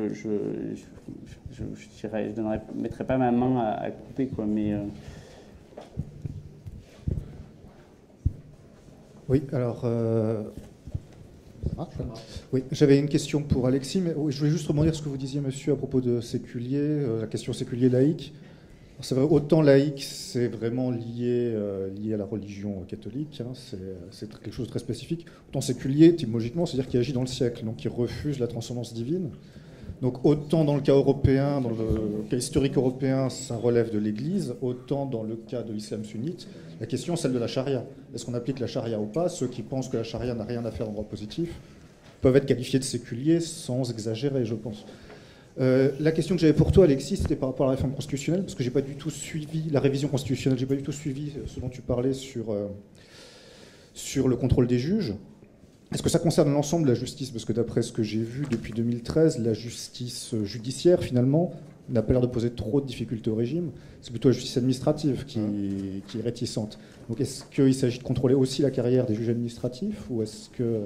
S2: mettrais pas ma main à couper, quoi, mais.
S6: Oui, alors, oui, j'avais une question pour Alexis, mais je voulais juste rebondir sur ce que vous disiez, monsieur, à propos de séculier, la question séculier laïque. C'est vrai, autant laïque, c'est vraiment lié à la religion catholique, hein, c'est quelque chose de très spécifique. Autant séculier, étymologiquement, c'est-à-dire qu'il agit dans le siècle, donc il refuse la transcendance divine. Donc autant dans le cas européen, dans le cas historique européen, ça relève de l'Église, autant dans le cas de l'islam sunnite, la question est celle de la charia. Est-ce qu'on applique la charia ou pas? Ceux qui pensent que la charia n'a rien à faire en droit positif peuvent être qualifiés de séculiers sans exagérer, je pense. La question que j'avais pour toi, Alexis, c'était par rapport à la réforme constitutionnelle, parce que j'ai pas du tout suivi la révision constitutionnelle, j'ai pas du tout suivi ce dont tu parlais sur le contrôle des juges. Est-ce que ça concerne l'ensemble de la justice? Parce que d'après ce que j'ai vu depuis 2013, la justice judiciaire, finalement, n'a pas l'air de poser trop de difficultés au régime. C'est plutôt la justice administrative qui est réticente. Donc est-ce qu'il s'agit de contrôler aussi la carrière des juges administratifs? Ou est-ce que...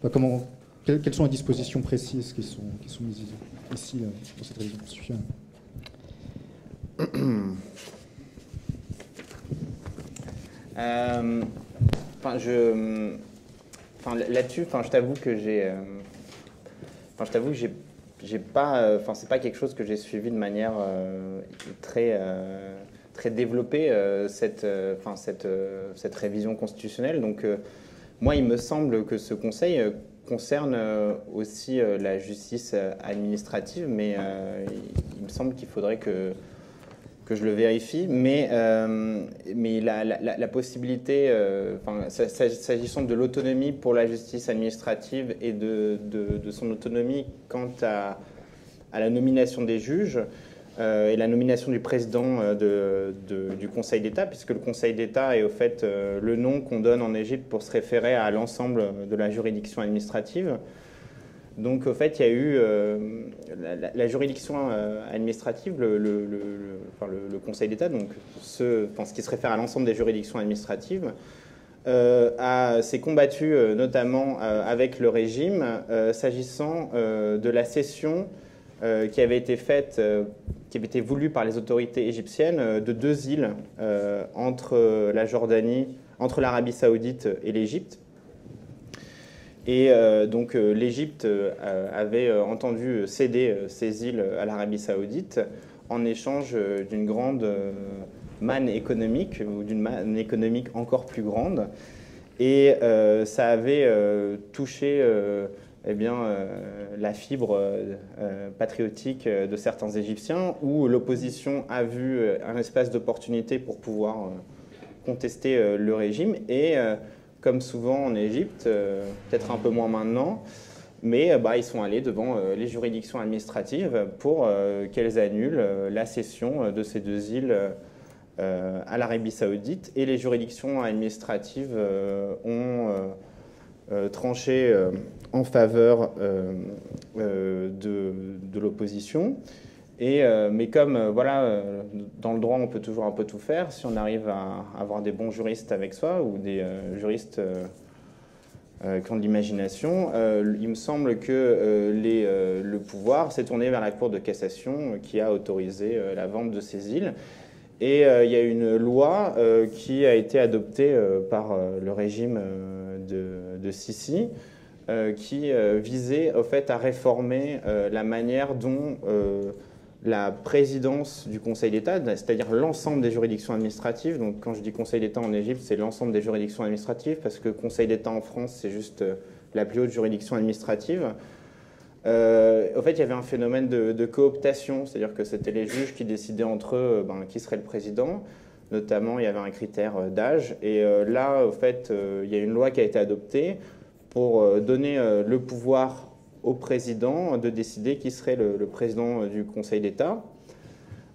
S6: Enfin, quelles sont les dispositions précises qui sont mises ici dans cette révision constitutionnelle?
S3: Là-dessus, je t'avoue que j'ai pas, c'est pas quelque chose que j'ai suivi de manière très développée, cette révision constitutionnelle. Donc moi, il me semble que ce conseil concerne aussi la justice administrative, mais il me semble qu'il faudrait que je le vérifie, mais la possibilité, s'agissant de l'autonomie pour la justice administrative et de son autonomie quant à la nomination des juges et la nomination du président du Conseil d'État, puisque le Conseil d'État est au fait le nom qu'on donne en Égypte pour se référer à l'ensemble de la juridiction administrative. Donc, au fait, il y a eu la juridiction administrative, le Conseil d'État, donc ce qui se réfère à l'ensemble des juridictions administratives, s'est combattu notamment avec le régime s'agissant de la cession qui avait été faite, qui avait été voulue par les autorités égyptiennes de 2 îles entre la Jordanie, entre l'Arabie Saoudite et l'Égypte. Et donc l'Égypte avait entendu céder ces îles à l'Arabie Saoudite en échange d'une grande manne économique, ou d'une manne économique encore plus grande. Et ça avait touché la fibre patriotique de certains Égyptiens, où l'opposition a vu un espace d'opportunité pour pouvoir contester le régime. Et comme souvent en Égypte, peut-être un peu moins maintenant, mais ils sont allés devant les juridictions administratives pour qu'elles annulent la cession de ces deux îles à l'Arabie Saoudite. Et les juridictions administratives ont tranché en faveur de l'opposition. Mais comme dans le droit on peut toujours un peu tout faire, si on arrive à avoir des bons juristes avec soi ou des juristes qui ont de l'imagination, il me semble que le pouvoir s'est tourné vers la Cour de cassation qui a autorisé la vente de ces îles. Et il y a une loi qui a été adoptée par le régime de Sisi qui visait au fait à réformer la manière dont la présidence du Conseil d'État, c'est-à-dire l'ensemble des juridictions administratives, donc quand je dis Conseil d'État en Égypte, c'est l'ensemble des juridictions administratives, parce que Conseil d'État en France, c'est juste la plus haute juridiction administrative. Au fait, il y avait un phénomène de cooptation, c'est-à-dire que c'était les juges qui décidaient entre eux qui serait le président. Notamment, il y avait un critère d'âge. Et là, au fait, il y a une loi qui a été adoptée pour donner le pouvoir au président de décider qui serait le président du Conseil d'État,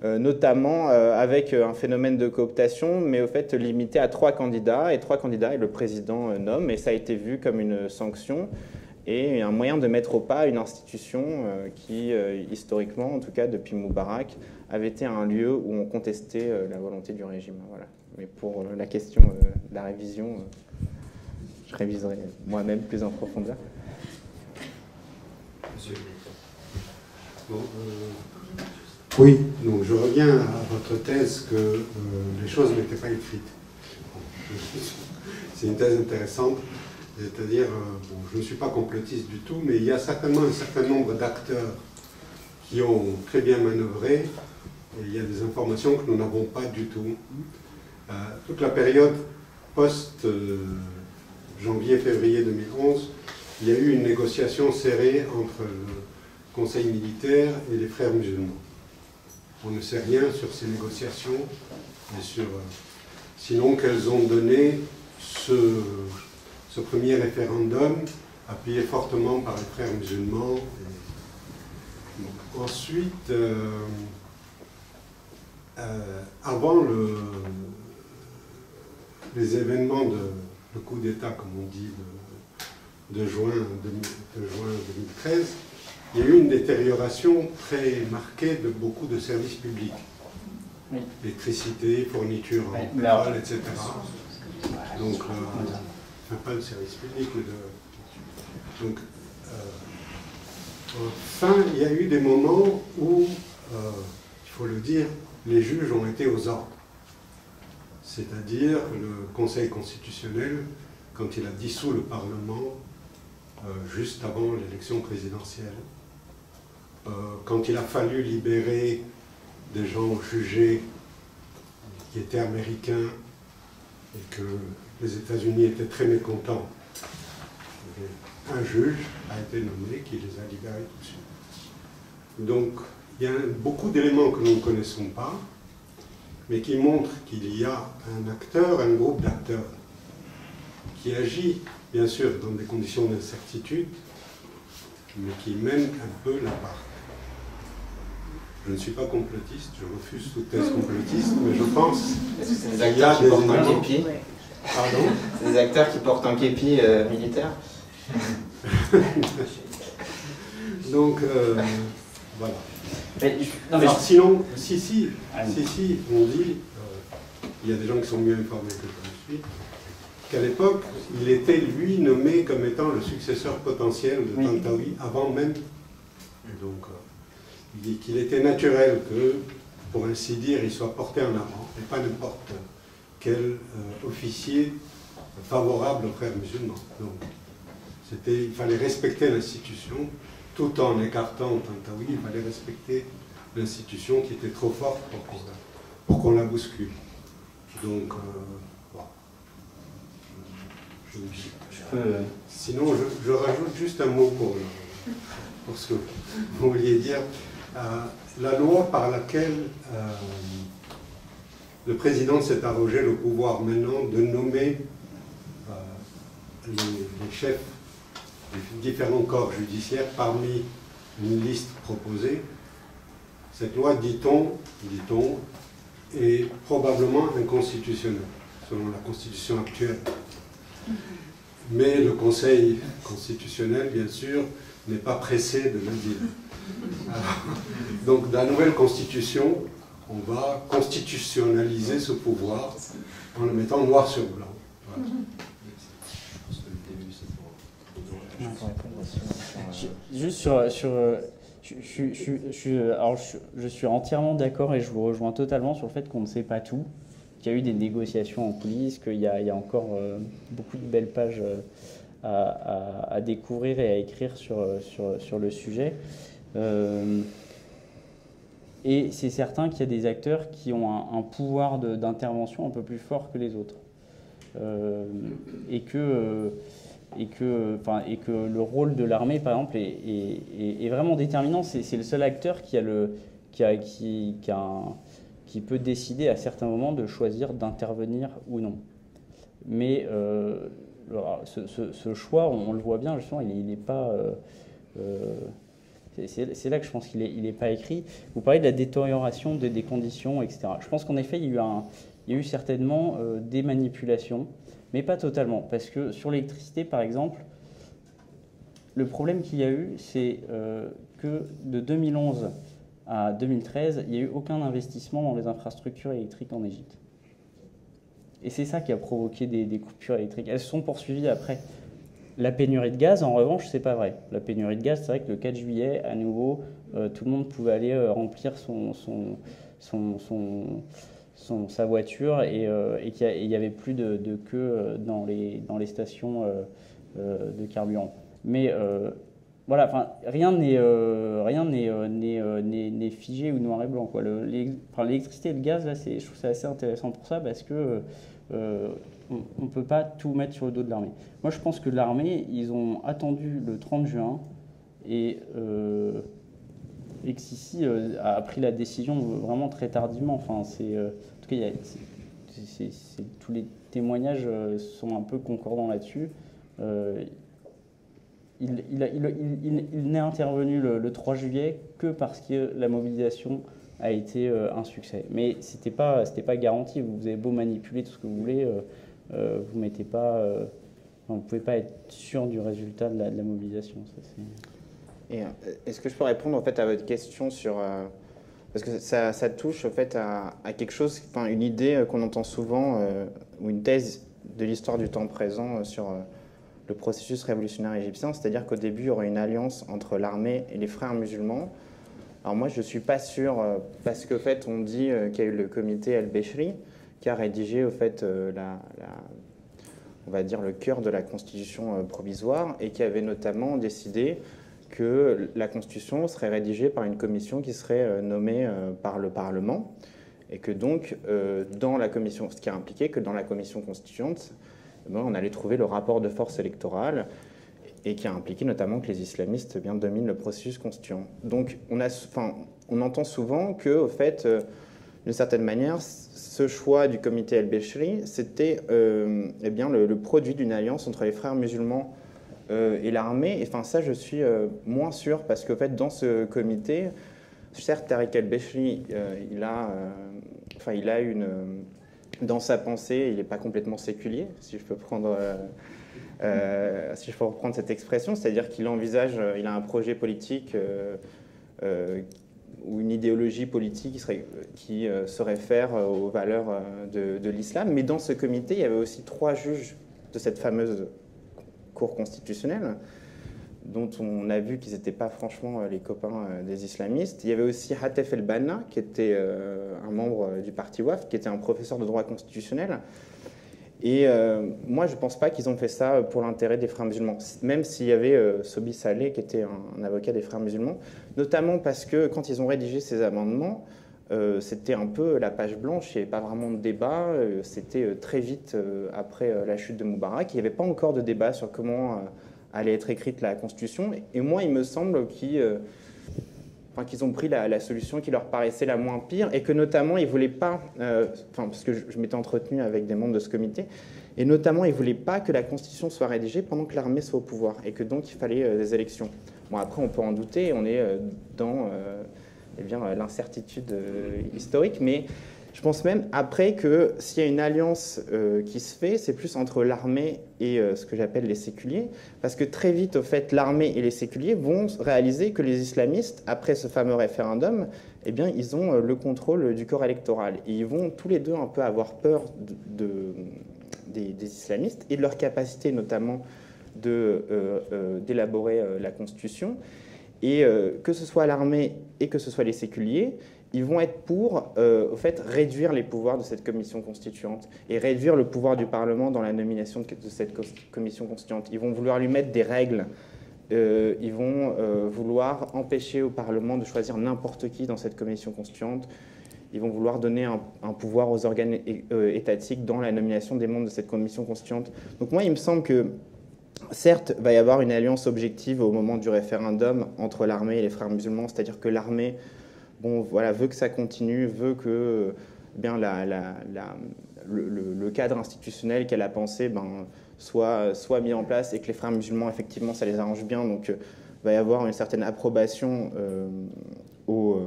S3: notamment avec un phénomène de cooptation, mais au fait limité à 3 candidats, et 3 candidats et le président nomme, et ça a été vu comme une sanction et un moyen de mettre au pas une institution qui, historiquement, en tout cas depuis Moubarak, avait été un lieu où on contestait la volonté du régime. Voilà. Mais pour la question de la révision, je réviserai moi-même plus en profondeur.
S7: Bon, oui, donc je reviens à votre thèse que les choses n'étaient pas écrites. C'est une thèse intéressante, c'est-à-dire, je ne suis pas complotiste du tout, mais il y a certainement un certain nombre d'acteurs qui ont très bien manœuvré, et il y a des informations que nous n'avons pas du tout. Toute la période post-janvier-février 2011, il y a eu une négociation serrée entre le Conseil militaire et les frères musulmans. On ne sait rien sur ces négociations, et sinon qu'elles ont donné ce premier référendum, appuyé fortement par les frères musulmans. Ensuite, avant les événements le coup d'État, comme on dit, de juin 2013, il y a eu une détérioration très marquée de beaucoup de services publics. Oui. Électricité, fourniture en pétrole, etc. Donc, enfin, pas le service public, mais donc, enfin, il y a eu des moments où, il faut le dire, les juges ont été aux ordres. C'est-à-dire le Conseil constitutionnel, quand il a dissous le Parlement, juste avant l'élection présidentielle, quand il a fallu libérer des gens jugés qui étaient américains et que les États-Unis étaient très mécontents, un juge a été nommé qui les a libérés tout de suite. Donc il y a beaucoup d'éléments que nous ne connaissons pas, mais qui montrent qu'il y a un acteur, un groupe d'acteurs qui agit, bien sûr, dans des conditions d'incertitude, mais qui mène un peu la barque. Je ne suis pas complotiste, je refuse toute thèse complotiste, mais je pense
S3: qu'il y a des portent un képi.
S7: Pardon ?
S3: C'est des acteurs qui portent un képi militaire.
S7: Donc, voilà. Alors, sinon, si, on dit, il y a des gens qui sont mieux informés que je le suis, qu'à l'époque, il était, lui, nommé comme étant le successeur potentiel de Tantawi, avant même, donc, qu'il était naturel que, pour ainsi dire, il soit porté en avant, et pas n'importe quel officier favorable aux frères musulmans. Donc, Il fallait respecter l'institution, tout en écartant Tantawi, il fallait respecter l'institution qui était trop forte pour qu'on la bouscule. Donc, bon. Sinon, je rajoute juste un mot pour ce que vous vouliez dire. La loi par laquelle le président s'est arrogé le pouvoir maintenant de nommer les chefs des différents corps judiciaires parmi une liste proposée, cette loi, dit-on, est probablement inconstitutionnelle, selon la Constitution actuelle. Mais le Conseil constitutionnel, bien sûr, n'est pas pressé de le dire. Donc, dans la nouvelle Constitution, on va constitutionnaliser ce pouvoir en le mettant noir sur blanc. Voilà.
S2: Juste je suis entièrement d'accord et je vous rejoins totalement sur le fait qu'on ne sait pas tout, qu'il y a eu des négociations en coulisses, qu'il y a encore beaucoup de belles pages à découvrir et à écrire sur le sujet. Et c'est certain qu'il y a des acteurs qui ont un pouvoir d'intervention un peu plus fort que les autres. Et que le rôle de l'armée, par exemple, est vraiment déterminant. C'est le seul acteur qui peut décider à certains moments de choisir d'intervenir ou non. Mais ce choix, on le voit bien, justement, il n'est pas... c'est là que je pense qu'il n'est pas écrit. Vous parlez de la détérioration des conditions, etc. Je pense qu'en effet, il y a eu certainement des manipulations, mais pas totalement. Parce que sur l'électricité, par exemple, le problème qu'il y a eu, c'est que de 2011 à 2013, il n'y a eu aucun investissement dans les infrastructures électriques en Égypte. Et c'est ça qui a provoqué des coupures électriques. Elles se sont poursuivies après. La pénurie de gaz, en revanche, c'est pas vrai. La pénurie de gaz, c'est vrai que le 4 juillet, à nouveau, tout le monde pouvait aller remplir sa voiture et il n'y avait plus de queue dans les stations de carburant. Mais voilà, enfin, rien n'est figé ou noir et blanc, quoi. L'électricité et le gaz, là, je trouve ça assez intéressant pour ça parce que on ne peut pas tout mettre sur le dos de l'armée. Moi, je pense que l'armée, ils ont attendu le 30 juin et que Sisi a pris la décision vraiment très tardivement. Enfin, en tout cas, tous les témoignages sont un peu concordants là-dessus. Il n'est intervenu le 3 juillet que parce que la mobilisation a été un succès. Mais c'était pas garanti. Vous avez beau manipuler tout ce que vous voulez, vous mettez pas, vous ne pouvez pas être sûr du résultat de la mobilisation.
S3: Et est-ce que je peux répondre en fait à votre question sur parce que ça touche en fait à quelque chose, enfin une idée qu'on entend souvent ou une thèse de l'histoire du temps présent sur le processus révolutionnaire égyptien, c'est-à-dire qu'au début il y aurait une alliance entre l'armée et les frères musulmans. Alors moi je ne suis pas sûr parce qu'en fait on dit qu'il y a eu le comité El-Beshri qui a rédigé au fait on va dire le cœur de la constitution provisoire et qui avait notamment décidé que la Constitution serait rédigée par une commission qui serait nommée par le Parlement et que donc, dans la commission, ce qui a impliqué que dans la commission constituante, on allait trouver le rapport de force électorale et qui a impliqué notamment que les islamistes dominent le processus constituant. Donc, on entend souvent que, au fait, d'une certaine manière, ce choix du comité El-Beshri, c'était le produit d'une alliance entre les frères musulmans et l'armée. Et enfin, ça, je suis moins sûr parce qu'en fait, dans ce comité, certes, Tariq El-Beshri, il a dans sa pensée, il n'est pas complètement séculier, si je peux reprendre cette expression, c'est-à-dire qu'il envisage, il a un projet politique ou une idéologie politique qui se réfère aux valeurs de l'islam. Mais dans ce comité, il y avait aussi 3 juges de cette fameuse Cour constitutionnelle, dont on a vu qu'ils n'étaient pas franchement les copains des islamistes. Il y avait aussi Hatef El-Banna, qui était un membre du parti WAF, qui était un professeur de droit constitutionnel. Et moi, je ne pense pas qu'ils ont fait ça pour l'intérêt des frères musulmans, même s'il y avait Sobi Saleh, qui était un avocat des frères musulmans, notamment parce que quand ils ont rédigé ces amendements, c'était un peu la page blanche, il n'y avait pas vraiment de débat, c'était très vite après la chute de Moubarak, il n'y avait pas encore de débat sur comment allait être écrite la Constitution, et moi, il me semble qu'ils ont pris la solution qui leur paraissait la moins pire, et que notamment, ils ne voulaient pas, parce que je m'étais entretenu avec des membres de ce comité, et notamment, ils ne voulaient pas que la Constitution soit rédigée pendant que l'armée soit au pouvoir, et que donc, il fallait des élections. Bon, après, on peut en douter, on est dans l'incertitude historique, mais je pense même après que s'il y a une alliance qui se fait, c'est plus entre l'armée et ce que j'appelle les séculiers, parce que très vite, au fait, l'armée et les séculiers vont réaliser que les islamistes, après ce fameux référendum, eh bien, ils ont le contrôle du corps électoral. Et ils vont tous les deux un peu avoir peur des islamistes et de leur capacité notamment d'élaborer la Constitution. Et que ce soit l'armée et que ce soit les séculiers, ils vont être pour, au fait, réduire les pouvoirs de cette commission constituante et réduire le pouvoir du Parlement dans la nomination de cette commission constituante. Ils vont vouloir lui mettre des règles. Ils vont vouloir empêcher au Parlement de choisir n'importe qui dans cette commission constituante. Ils vont vouloir donner un pouvoir aux organes étatiques dans la nomination des membres de cette commission constituante. Donc moi, il me semble que certes, il va y avoir une alliance objective au moment du référendum entre l'armée et les frères musulmans, c'est-à-dire que l'armée veut que ça continue, veut que le cadre institutionnel qu'elle a pensé soit mis en place et que les frères musulmans, effectivement, ça les arrange bien. Donc, il va y avoir une certaine approbation dans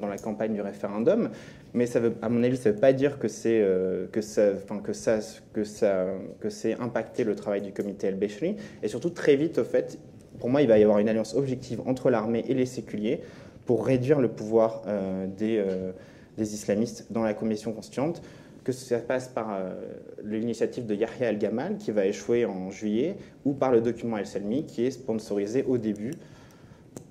S3: la campagne du référendum. Mais ça veut, à mon avis, ça ne veut pas dire que c'est impacté le travail du comité El-Béchri. Et surtout, très vite, au fait, pour moi, il va y avoir une alliance objective entre l'armée et les séculiers pour réduire le pouvoir des islamistes dans la commission constituante, que ça passe par l'initiative de Yahya El-Gamal, qui va échouer en juillet, ou par le document El-Salmi, qui est sponsorisé au début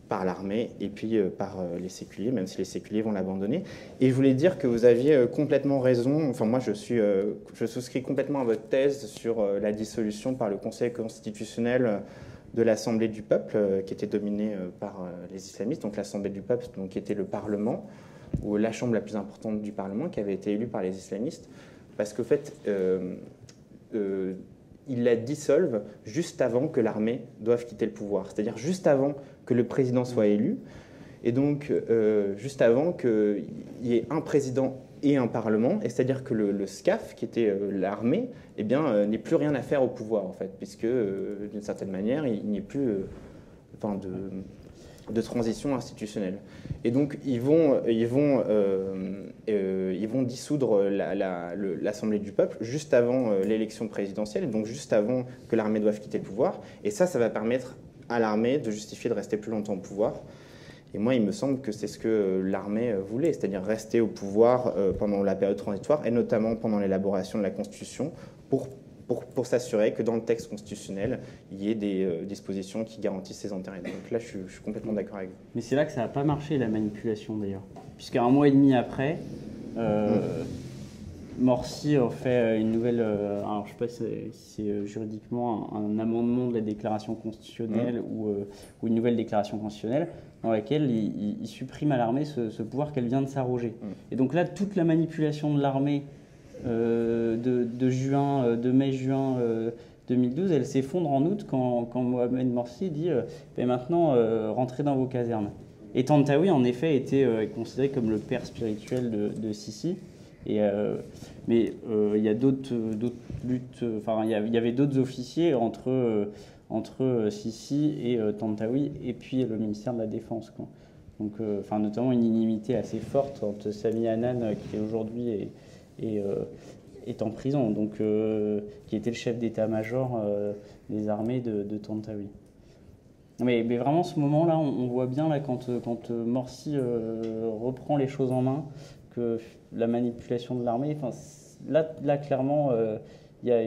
S3: par l'armée et puis par les séculiers, même si les séculiers vont l'abandonner. Et je voulais dire que vous aviez complètement raison. Enfin, moi, je souscris complètement à votre thèse sur la dissolution par le Conseil constitutionnel de l'Assemblée du peuple, qui était dominée par les islamistes, donc l'Assemblée du peuple, donc, qui était le Parlement, ou la chambre la plus importante du Parlement, qui avait été élue par les islamistes, parce qu'en fait, ils la dissolvent juste avant que l'armée doive quitter le pouvoir, c'est-à-dire juste avant que le président soit élu, et donc juste avant qu'il y ait un président et un parlement, et c'est-à-dire que le SCAF, qui était l'armée, eh bien, n'ait plus rien à faire au pouvoir, en fait, puisque, d'une certaine manière, il n'y ait plus de transition institutionnelle. Et donc, ils vont dissoudre l'Assemblée du peuple juste avant l'élection présidentielle, et donc juste avant que l'armée doive quitter le pouvoir. Et ça va permettre à l'armée de justifier de rester plus longtemps au pouvoir. Et moi, il me semble que c'est ce que l'armée voulait, c'est-à-dire rester au pouvoir pendant la période transitoire, et notamment pendant l'élaboration de la Constitution, pour s'assurer que dans le texte constitutionnel, il y ait des dispositions qui garantissent ces intérêts. Donc là, je suis complètement d'accord avec vous.
S2: Mais c'est là que ça n'a pas marché, la manipulation, d'ailleurs. Puisqu'un mois et demi après, Morsi a fait une nouvelle... alors, je ne sais pas si c'est juridiquement un amendement de la déclaration constitutionnelle ou une nouvelle déclaration constitutionnelle, dans laquelle il supprime à l'armée ce pouvoir qu'elle vient de s'arroger. Et donc là, toute la manipulation de l'armée de mai-juin 2012, elle s'effondre en août quand Mohamed Morsi dit maintenant, rentrez dans vos casernes. Et Tantawi, en effet, était considéré comme le père spirituel de Sisi. Mais il y a d'autres luttes, il y avait d'autres officiers entre Sisi et Tantawi, et puis le ministère de la Défense, quoi. Donc, notamment une inimité assez forte entre Sami Hanan, qui aujourd'hui est en prison, donc, qui était le chef d'état-major des armées de Tantawi. Mais vraiment, ce moment-là, on voit bien là, quand Morsi reprend les choses en main, que la manipulation de l'armée, là clairement, il y a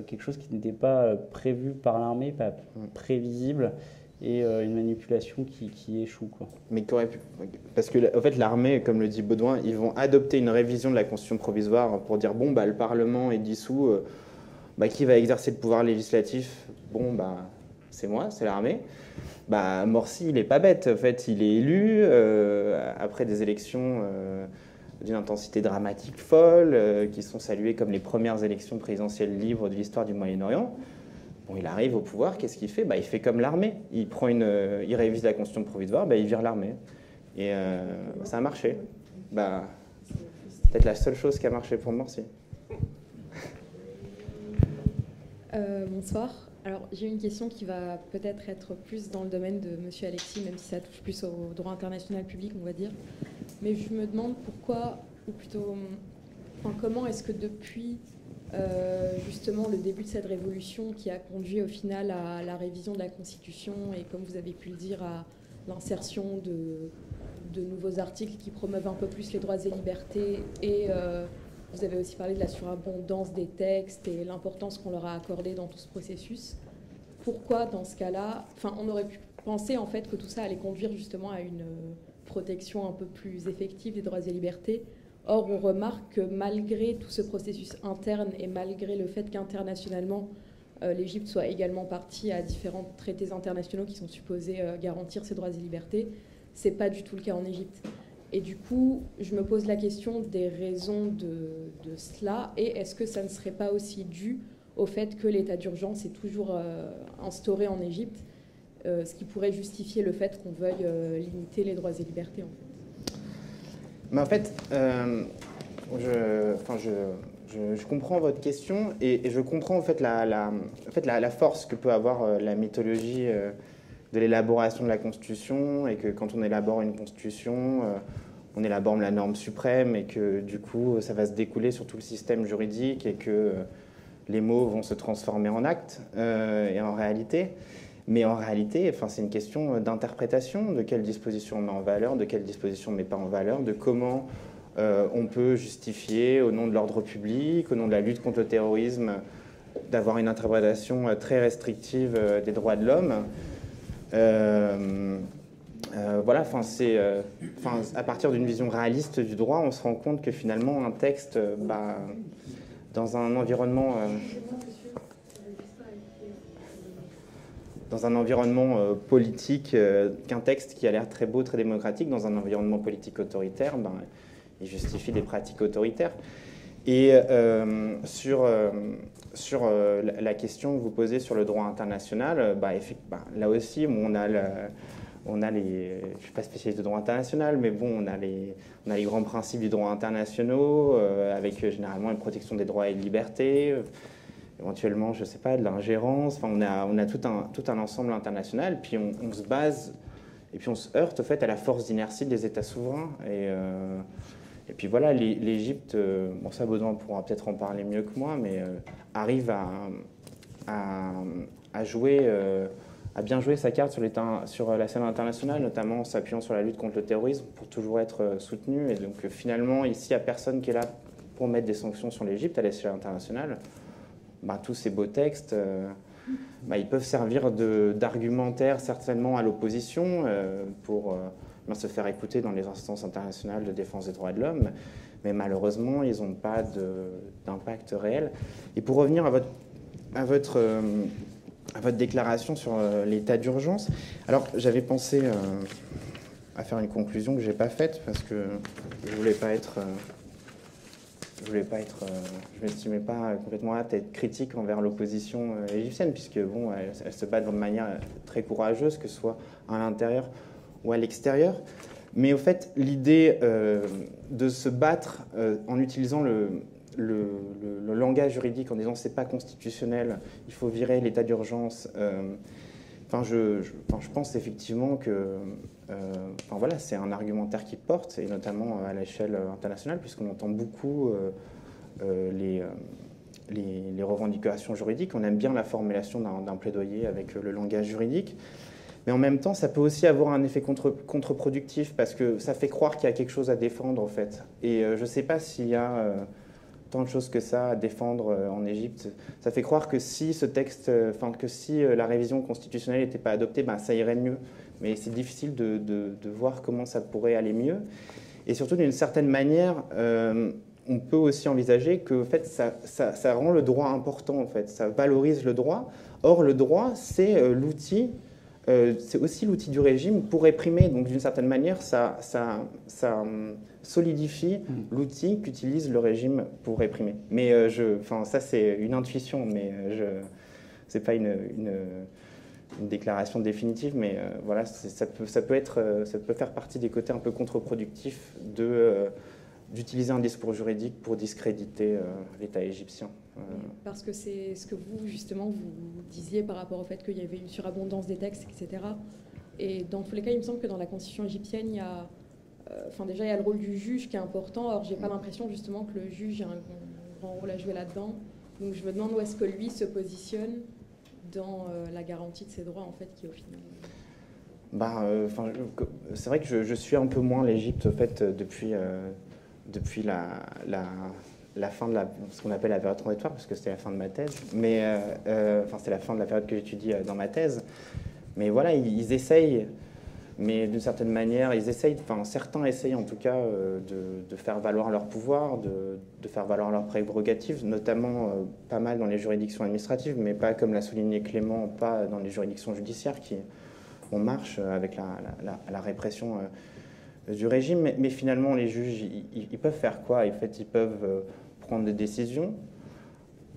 S2: quelque chose qui n'était pas prévu par l'armée, pas prévisible, et une manipulation qui échoue, quoi.
S3: Mais parce que en fait, l'armée, comme le dit Baudouin, ils vont adopter une révision de la Constitution provisoire pour dire bon, bah, le Parlement est dissous, bah, qui va exercer le pouvoir législatif? Bon, bah, c'est moi, c'est l'armée. Bah, Morsi, il n'est pas bête. En fait, il est élu après des élections d'une intensité dramatique folle, qui sont saluées comme les premières élections présidentielles libres de l'histoire du Moyen-Orient. Bon, il arrive au pouvoir, qu'est-ce qu'il fait? Bah, il fait comme l'armée. Il révise la Constitution provisoire, bah, il vire l'armée. Et ça a marché. Bah, c'est peut-être la seule chose qui a marché pour Morsi.
S8: Bonsoir. Alors, j'ai une question qui va peut-être être plus dans le domaine de M. Alexis, même si ça touche plus au droit international public, on va dire. Mais je me demande pourquoi, ou plutôt, comment est-ce que depuis justement le début de cette révolution qui a conduit au final à la révision de la Constitution et, comme vous avez pu le dire, à l'insertion de nouveaux articles qui promeuvent un peu plus les droits et libertés, et vous avez aussi parlé de la surabondance des textes et l'importance qu'on leur a accordée dans tout ce processus. Pourquoi, dans ce cas-là, on aurait pu penser en fait que tout ça allait conduire justement à une protection un peu plus effective des droits et libertés. Or, on remarque que malgré tout ce processus interne et malgré le fait qu'internationalement, l'Égypte soit également partie à différents traités internationaux qui sont supposés garantir ses droits et libertés, c'est pas du tout le cas en Égypte. Et du coup, je me pose la question des raisons de cela, et est-ce que ça ne serait pas aussi dû au fait que l'état d'urgence est toujours instauré en Égypte, ce qui pourrait justifier le fait qu'on veuille limiter les droits et libertés, en fait.
S3: Mais en fait, je comprends votre question et je comprends en fait la force que peut avoir la mythologie de l'élaboration de la Constitution, et que quand on élabore une Constitution, on élabore la norme suprême, et que du coup ça va se découler sur tout le système juridique, et que les mots vont se transformer en actes et en réalité. Mais en réalité, c'est une question d'interprétation, de quelle disposition on met en valeur, de quelle disposition on ne met pas en valeur, de comment on peut justifier, au nom de l'ordre public, au nom de la lutte contre le terrorisme, d'avoir une interprétation très restrictive des droits de l'homme. Voilà, à partir d'une vision réaliste du droit, on se rend compte que finalement un texte, dans un environnement politique, qu'un texte qui a l'air très beau, très démocratique, dans un environnement politique autoritaire, il justifie des pratiques autoritaires. Et sur la question que vous posez sur le droit international, là aussi, on a les, je ne suis pas spécialiste de droit international, mais bon, on a les grands principes du droit international, avec généralement une protection des droits et libertés, éventuellement, je ne sais pas, de l'ingérence. On a tout un ensemble international, puis on se base, et puis on se heurte au fait à la force d'inertie des États souverains. Et puis voilà, l'Égypte, bon, ça Baudouin pourra peut-être en parler mieux que moi, mais arrive à bien jouer sa carte sur la scène internationale, notamment en s'appuyant sur la lutte contre le terrorisme pour toujours être soutenu. Et donc finalement, ici, il n'y a personne qui est là pour mettre des sanctions sur l'Égypte à l'échelle internationale. Tous ces beaux textes, ils peuvent servir d'argumentaire certainement à l'opposition pour se faire écouter dans les instances internationales de défense des droits de l'homme, mais malheureusement, ils n'ont pas d'impact réel. Et pour revenir à votre déclaration sur l'état d'urgence, alors j'avais pensé à faire une conclusion que je n'ai pas faite parce que je ne m'estimais pas complètement apte à être critique envers l'opposition égyptienne, puisque bon, elle se bat de manière très courageuse, que ce soit à l'intérieur ou à l'extérieur. Mais au fait, l'idée de se battre en utilisant le langage juridique, en disant c'est pas constitutionnel, il faut virer l'état d'urgence, je pense effectivement que voilà, c'est un argumentaire qui porte, et notamment à l'échelle internationale, puisqu'on entend beaucoup les revendications juridiques. On aime bien la formulation d'un plaidoyer avec le langage juridique. Mais en même temps, ça peut aussi avoir un effet contre-productif, parce que ça fait croire qu'il y a quelque chose à défendre, en fait. Et je ne sais pas s'il y a tant de choses que ça à défendre en Égypte. Ça fait croire que si ce texte, si la révision constitutionnelle n'était pas adoptée, ben, ça irait mieux. Mais c'est difficile de voir comment ça pourrait aller mieux. Et surtout, d'une certaine manière, on peut aussi envisager que en fait, ça rend le droit important, en fait. Ça valorise le droit. Or, le droit, c'est l'outil, c'est aussi l'outil du régime pour réprimer. Donc, d'une certaine manière, ça solidifie l'outil qu'utilise le régime pour réprimer. Mais ça, c'est une intuition, mais c'est pas une déclaration définitive, mais voilà, ça peut faire partie des côtés un peu contre-productifs d'utiliser un discours juridique pour discréditer l'État égyptien.
S8: Parce que c'est ce que vous, justement, vous disiez par rapport au fait qu'il y avait une surabondance des textes, etc. Et dans tous les cas, il me semble que dans la constitution égyptienne, il y a, déjà, il y a le rôle du juge qui est important. Or, j'ai pas l'impression, justement, que le juge a un grand rôle à jouer là-dedans. Donc, je me demande où est-ce que lui se positionne dans la garantie de ses droits, en fait, qui au final...
S3: c'est vrai que je suis un peu moins l'Égypte, en fait, depuis la fin de ce qu'on appelle la période transitoire, parce que c'était la fin de ma thèse. Mais c'est la fin de la période que j'étudie dans ma thèse. Mais voilà, ils essayent, mais d'une certaine manière, certains essayent en tout cas de faire valoir leur pouvoir, de faire valoir leurs prérogatives, notamment pas mal dans les juridictions administratives, mais pas, comme l'a souligné Clément, pas dans les juridictions judiciaires qui en marche avec la répression du régime. Mais finalement, les juges, ils peuvent faire quoi? En fait, ils peuvent prendre des décisions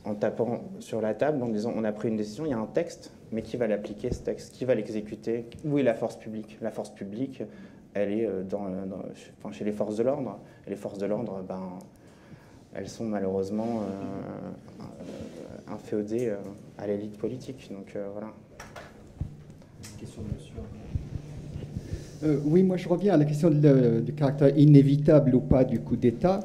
S3: en tapant sur la table, en disant on a pris une décision, il y a un texte, mais qui va l'appliquer, ce texte? Qui va l'exécuter? Où est la force publique? La force publique, elle est chez les forces de l'ordre. Et les forces de l'ordre, elles sont malheureusement inféodées à l'élite politique. Donc voilà.
S9: Question de monsieur. Oui, moi je reviens à la question du caractère inévitable ou pas du coup d'État.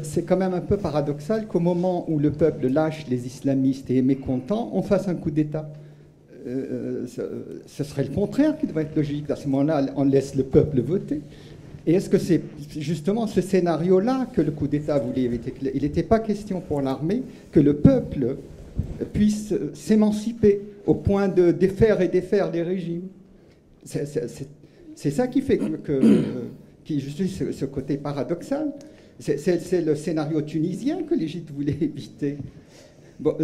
S9: C'est quand même un peu paradoxal qu'au moment où le peuple lâche les islamistes et est mécontent, on fasse un coup d'État. Ce serait le contraire qui devrait être logique. À ce moment-là, on laisse le peuple voter. Et est-ce que c'est justement ce scénario-là que le coup d'État voulait éviter? Il n'était pas question pour l'armée que le peuple puisse s'émanciper au point de défaire et défaire les régimes. C'est ça qui fait qui justifie ce côté paradoxal. C'est le scénario tunisien que l'Égypte voulait éviter. Bon,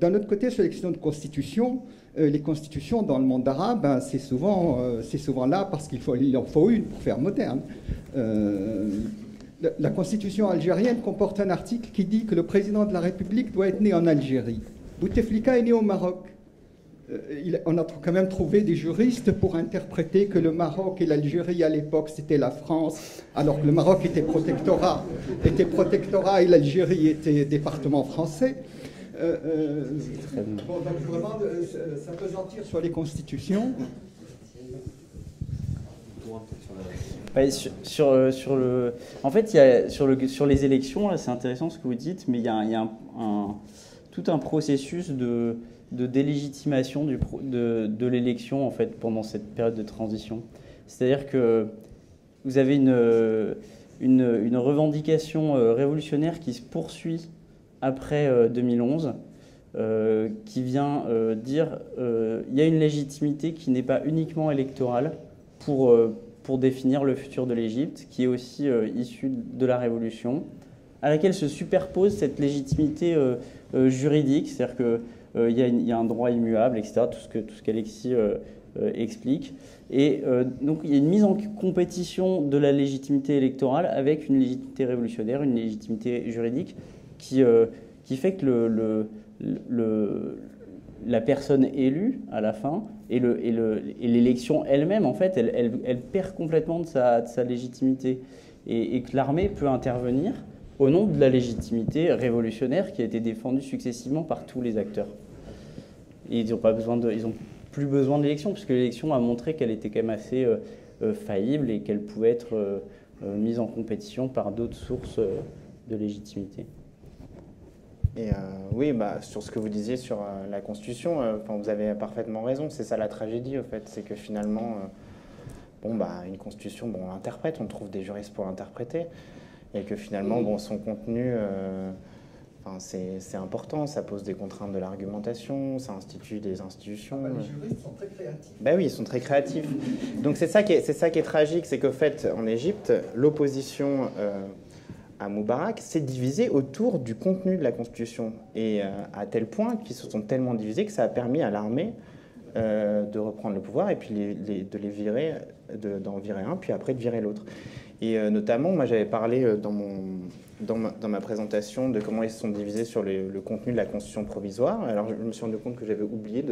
S9: d'un autre côté, sur les questions de constitution, les constitutions dans le monde arabe, c'est souvent là parce qu'il en faut une pour faire moderne. La constitution algérienne comporte un article qui dit que le président de la République doit être né en Algérie. Bouteflika est né au Maroc. On a quand même trouvé des juristes pour interpréter que le Maroc et l'Algérie à l'époque c'était la France, alors que le Maroc était protectorat et l'Algérie était département français. Donc je vous demande s'appesantir sur les constitutions.
S2: En fait, sur les élections, c'est intéressant ce que vous dites, mais il y a tout un processus de délégitimation de l'élection en fait pendant cette période de transition. C'est-à-dire que vous avez une revendication révolutionnaire qui se poursuit après 2011, qui vient dire il y a une légitimité qui n'est pas uniquement électorale pour définir le futur de l'Égypte, qui est aussi issue de la révolution, à laquelle se superpose cette légitimité juridique, c'est-à-dire que il y a un droit immuable, etc., tout ce qu'Alexis explique. Et donc, il y a une mise en compétition de la légitimité électorale avec une légitimité révolutionnaire, une légitimité juridique qui fait que la personne élue, à la fin, et l'élection elle-même, en fait, elle perd complètement de sa légitimité. Et que l'armée peut intervenir au nom de la légitimité révolutionnaire qui a été défendue successivement par tous les acteurs. Et ils n'ont plus besoin de l'élection, puisque l'élection a montré qu'elle était quand même assez faillible et qu'elle pouvait être mise en compétition par d'autres sources de légitimité.
S3: Et oui, sur ce que vous disiez sur la Constitution, vous avez parfaitement raison. C'est ça la tragédie, au fait. C'est que finalement, une Constitution, on l'interprète, on trouve des juristes pour l'interpréter. et que finalement, bon, son contenu, c'est important, ça pose des contraintes de l'argumentation, ça institue des institutions.
S9: Les juristes sont très créatifs.
S3: Ben oui, ils sont très créatifs. Donc c'est ça qui est tragique, c'est qu'au fait, en Égypte, l'opposition à Moubarak s'est divisée autour du contenu de la Constitution, et à tel point qu'ils se sont tellement divisés que ça a permis à l'armée de reprendre le pouvoir et puis de les virer, d'en virer un, puis après de virer l'autre. Et notamment, moi j'avais parlé dans ma présentation de comment ils se sont divisés sur le contenu de la Constitution provisoire. Alors je me suis rendu compte que j'avais oublié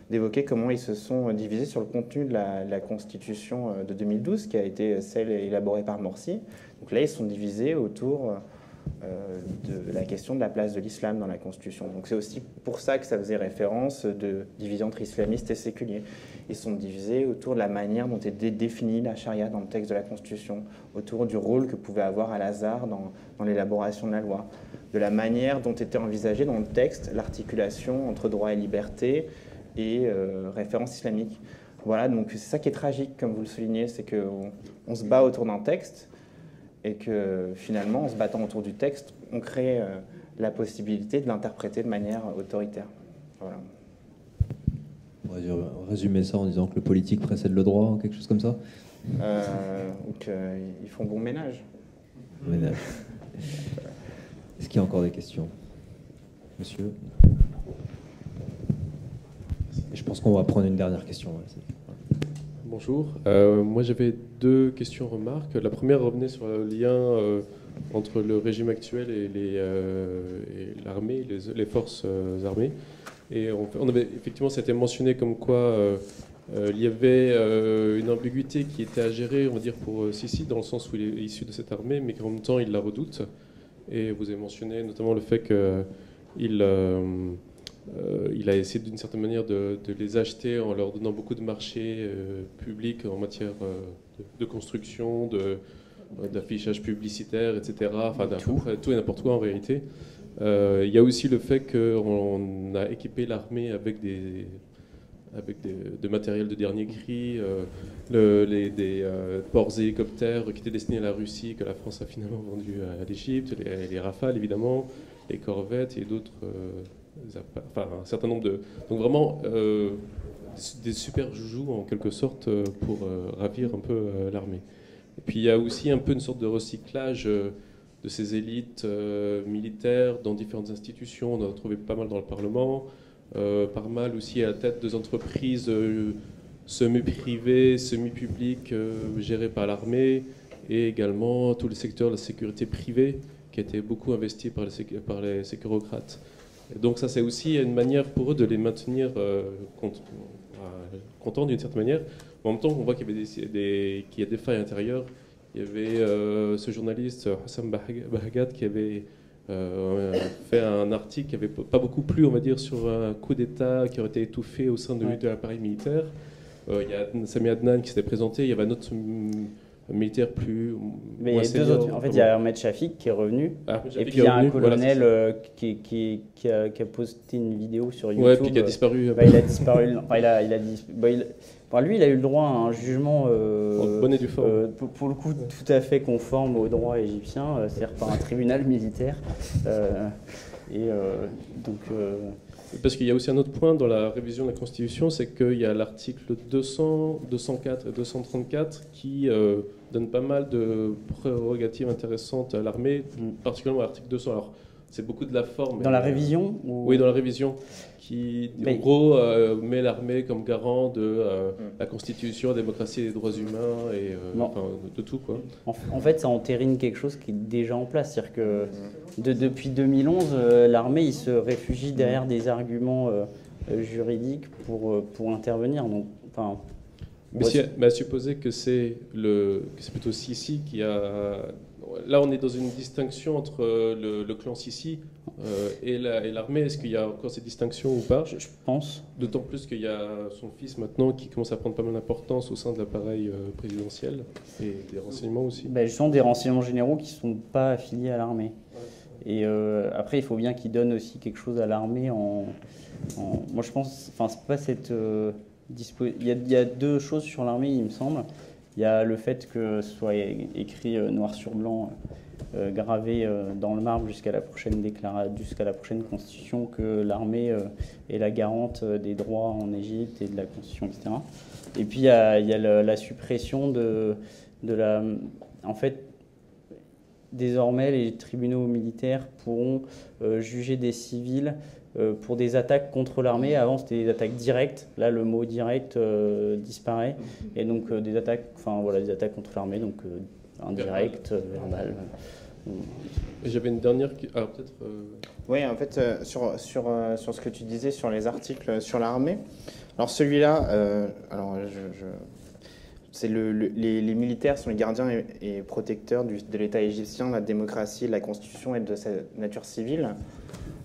S3: d'évoquer comment ils se sont divisés sur le contenu de la Constitution de 2012, qui a été celle élaborée par Morsi. Donc là, ils se sont divisés autour de la question de la place de l'islam dans la Constitution. Donc c'est aussi pour ça que ça faisait référence de division entre islamistes et séculiers. Ils sont divisés autour de la manière dont était définie la charia dans le texte de la Constitution, autour du rôle que pouvait avoir Al-Azhar dans l'élaboration de la loi, de la manière dont était envisagée dans le texte l'articulation entre droit et liberté et référence islamique. Voilà, donc c'est ça qui est tragique, comme vous le soulignez, c'est qu'on se bat autour d'un texte, et que finalement, en se battant autour du texte, on crée la possibilité de l'interpréter de manière autoritaire. Voilà.
S1: On va résumer ça en disant que le politique précède le droit, ou quelque chose comme ça.
S3: Ou qu'ils font bon ménage.
S1: Ménage. Est-ce qu'il y a encore des questions, monsieur? Et je pense qu'on va prendre une dernière question.
S10: Bonjour. Moi, j'avais deux questions remarques. La première revenait sur le lien entre le régime actuel et l'armée, les forces armées. Et on avait effectivement, ça a été mentionné comme quoi il y avait une ambiguïté qui était à gérer, on va dire, pour Sisi, dans le sens où il est issu de cette armée, mais qu'en même temps, il la redoute. Et vous avez mentionné notamment le fait qu'il il a essayé d'une certaine manière de les acheter en leur donnant beaucoup de marchés publics en matière de construction, d'affichage publicitaire, etc. Enfin, tout et n'importe quoi en réalité. Il y a aussi le fait qu'on a équipé l'armée avec de matériel de dernier cri, des ports hélicoptères qui étaient destinés à la Russie, que la France a finalement vendu à l'Égypte, les Rafales évidemment, les corvettes et d'autres... enfin, un certain nombre de... Donc vraiment, des super joujoux en quelque sorte pour ravir un peu l'armée. Et puis il y a aussi un peu une sorte de recyclage de ces élites militaires dans différentes institutions. On en a trouvé pas mal dans le Parlement, pas mal aussi à la tête des entreprises semi-privées, semi-publiques gérées par l'armée, et également tout le secteur de la sécurité privée qui a été beaucoup investi par les sécurocrates. Et donc ça, c'est aussi une manière pour eux de les maintenir contents d'une certaine manière. En même temps, on voit qu'il y a des failles intérieures. Il y avait ce journaliste Hassan Bahagat qui avait fait un article qui n'avait pas beaucoup plu, on va dire, sur un coup d'État qui aurait été étouffé au sein de l'appareil militaire. Il y a Sami Adnan qui s'était présenté. Il y avait un autre militaire plus...
S2: Mais il y a deux autres. En fait, il y a Ahmed Shafik qui est revenu. Et puis il y a un colonel voilà, qui a posté une vidéo sur YouTube.
S10: Ouais, puis qui a disparu.
S2: Il a disparu. Lui, il a eu le droit à un jugement
S10: bonne et due forme.
S2: Pour le coup tout à fait conforme au droit égyptien, c'est-à-dire par un tribunal militaire.
S10: Parce qu'il y a aussi un autre point dans la révision de la Constitution, c'est qu'il y a l'article 200, 204 et 234 qui donnent pas mal de prérogatives intéressantes à l'armée, particulièrement l'article 200. Alors, c'est beaucoup de la forme.
S2: Dans la révision
S10: Oui, dans la révision, qui en gros met l'armée comme garant de la Constitution, la démocratie et des droits humains, et enfin, de tout, quoi.
S2: En fait, ça entérine quelque chose qui est déjà en place. C'est-à-dire que depuis 2011, l'armée il se réfugie derrière des arguments juridiques pour intervenir. Donc, enfin,
S10: mais à supposer que c'est plutôt Sisi qui a... Là, on est dans une distinction entre le clan Sisi et l'armée. Est-ce qu'il y a encore cette distinction ou pas?
S2: Je pense.
S10: D'autant plus qu'il y a son fils maintenant qui commence à prendre pas mal d'importance au sein de l'appareil présidentiel et des renseignements aussi.
S2: Justement, des renseignements généraux qui ne sont pas affiliés à l'armée. Et après, il faut bien qu'il donne aussi quelque chose à l'armée. Moi, je pense, enfin, c'est pas cette il y a deux choses sur l'armée, il me semble. Il y a le fait que ce soit écrit noir sur blanc, gravé dans le marbre jusqu'à la prochaine constitution, que l'armée est la garante des droits en Égypte et de la constitution, etc. Et puis il y a la suppression de la... En fait, désormais, les tribunaux militaires pourront juger des civils pour des attaques contre l'armée. Avant, c'était des attaques directes. Là, le mot direct disparaît. Et donc, des attaques contre l'armée, donc indirectes, verbales.
S10: J'avais une dernière... Alors, peut-être...
S3: Oui, en fait, sur ce que tu disais sur les articles sur l'armée, alors celui-là, c'est les militaires sont les gardiens et protecteurs de l'État égyptien, de la démocratie, de la Constitution et de sa nature civile.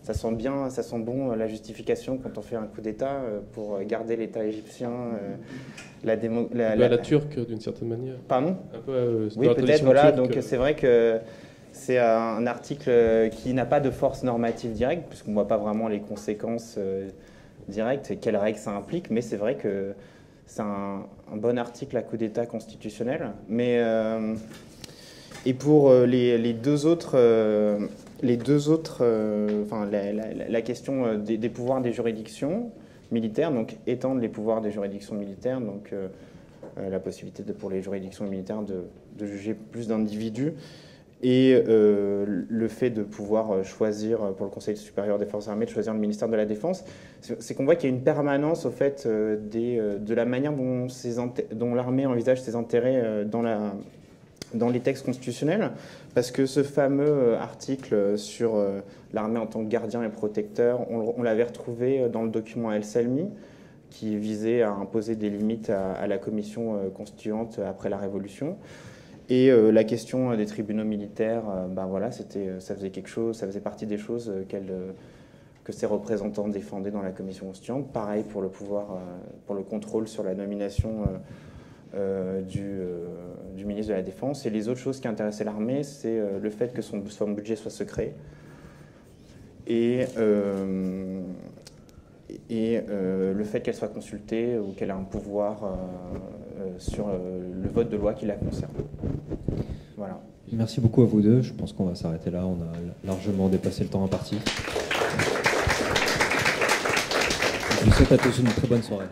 S3: Ça sent bien, ça sent bon la justification quand on fait un coup d'État pour garder l'État égyptien,
S10: la turque d'une certaine manière.
S3: Pardon ?
S10: Un peu,
S3: oui, peut-être, voilà. Donc c'est vrai que c'est un article qui n'a pas de force normative directe, puisqu'on ne voit pas vraiment les conséquences directes et quelles règles ça implique, mais c'est vrai que c'est un bon article à coup d'État constitutionnel. Mais, et pour les deux autres, la question des pouvoirs des juridictions militaires, donc étendre les pouvoirs des juridictions militaires, donc la possibilité pour les juridictions militaires de juger plus d'individus, et le fait de pouvoir choisir pour le Conseil supérieur des forces armées, de choisir le ministère de la Défense, c'est qu'on voit qu'il y a une permanence au fait de la manière dont l'armée envisage ses intérêts dans les textes constitutionnels, parce que ce fameux article sur l'armée en tant que gardien et protecteur, on l'avait retrouvé dans le document El Salmi, qui visait à imposer des limites à la commission constituante après la Révolution. Et la question des tribunaux militaires, ça faisait quelque chose, ça faisait partie des choses que ses représentants défendaient dans la commission constituante. Pareil pour le pouvoir, pour le contrôle sur la nomination du ministre de la Défense. Et les autres choses qui intéressaient l'armée, c'est le fait que son budget soit secret et le fait qu'elle soit consultée ou qu'elle ait un pouvoir sur le vote de loi qui la concerne. Voilà.
S1: Merci beaucoup à vous deux. Je pense qu'on va s'arrêter là. On a largement dépassé le temps imparti. Je vous souhaite à tous une très bonne soirée.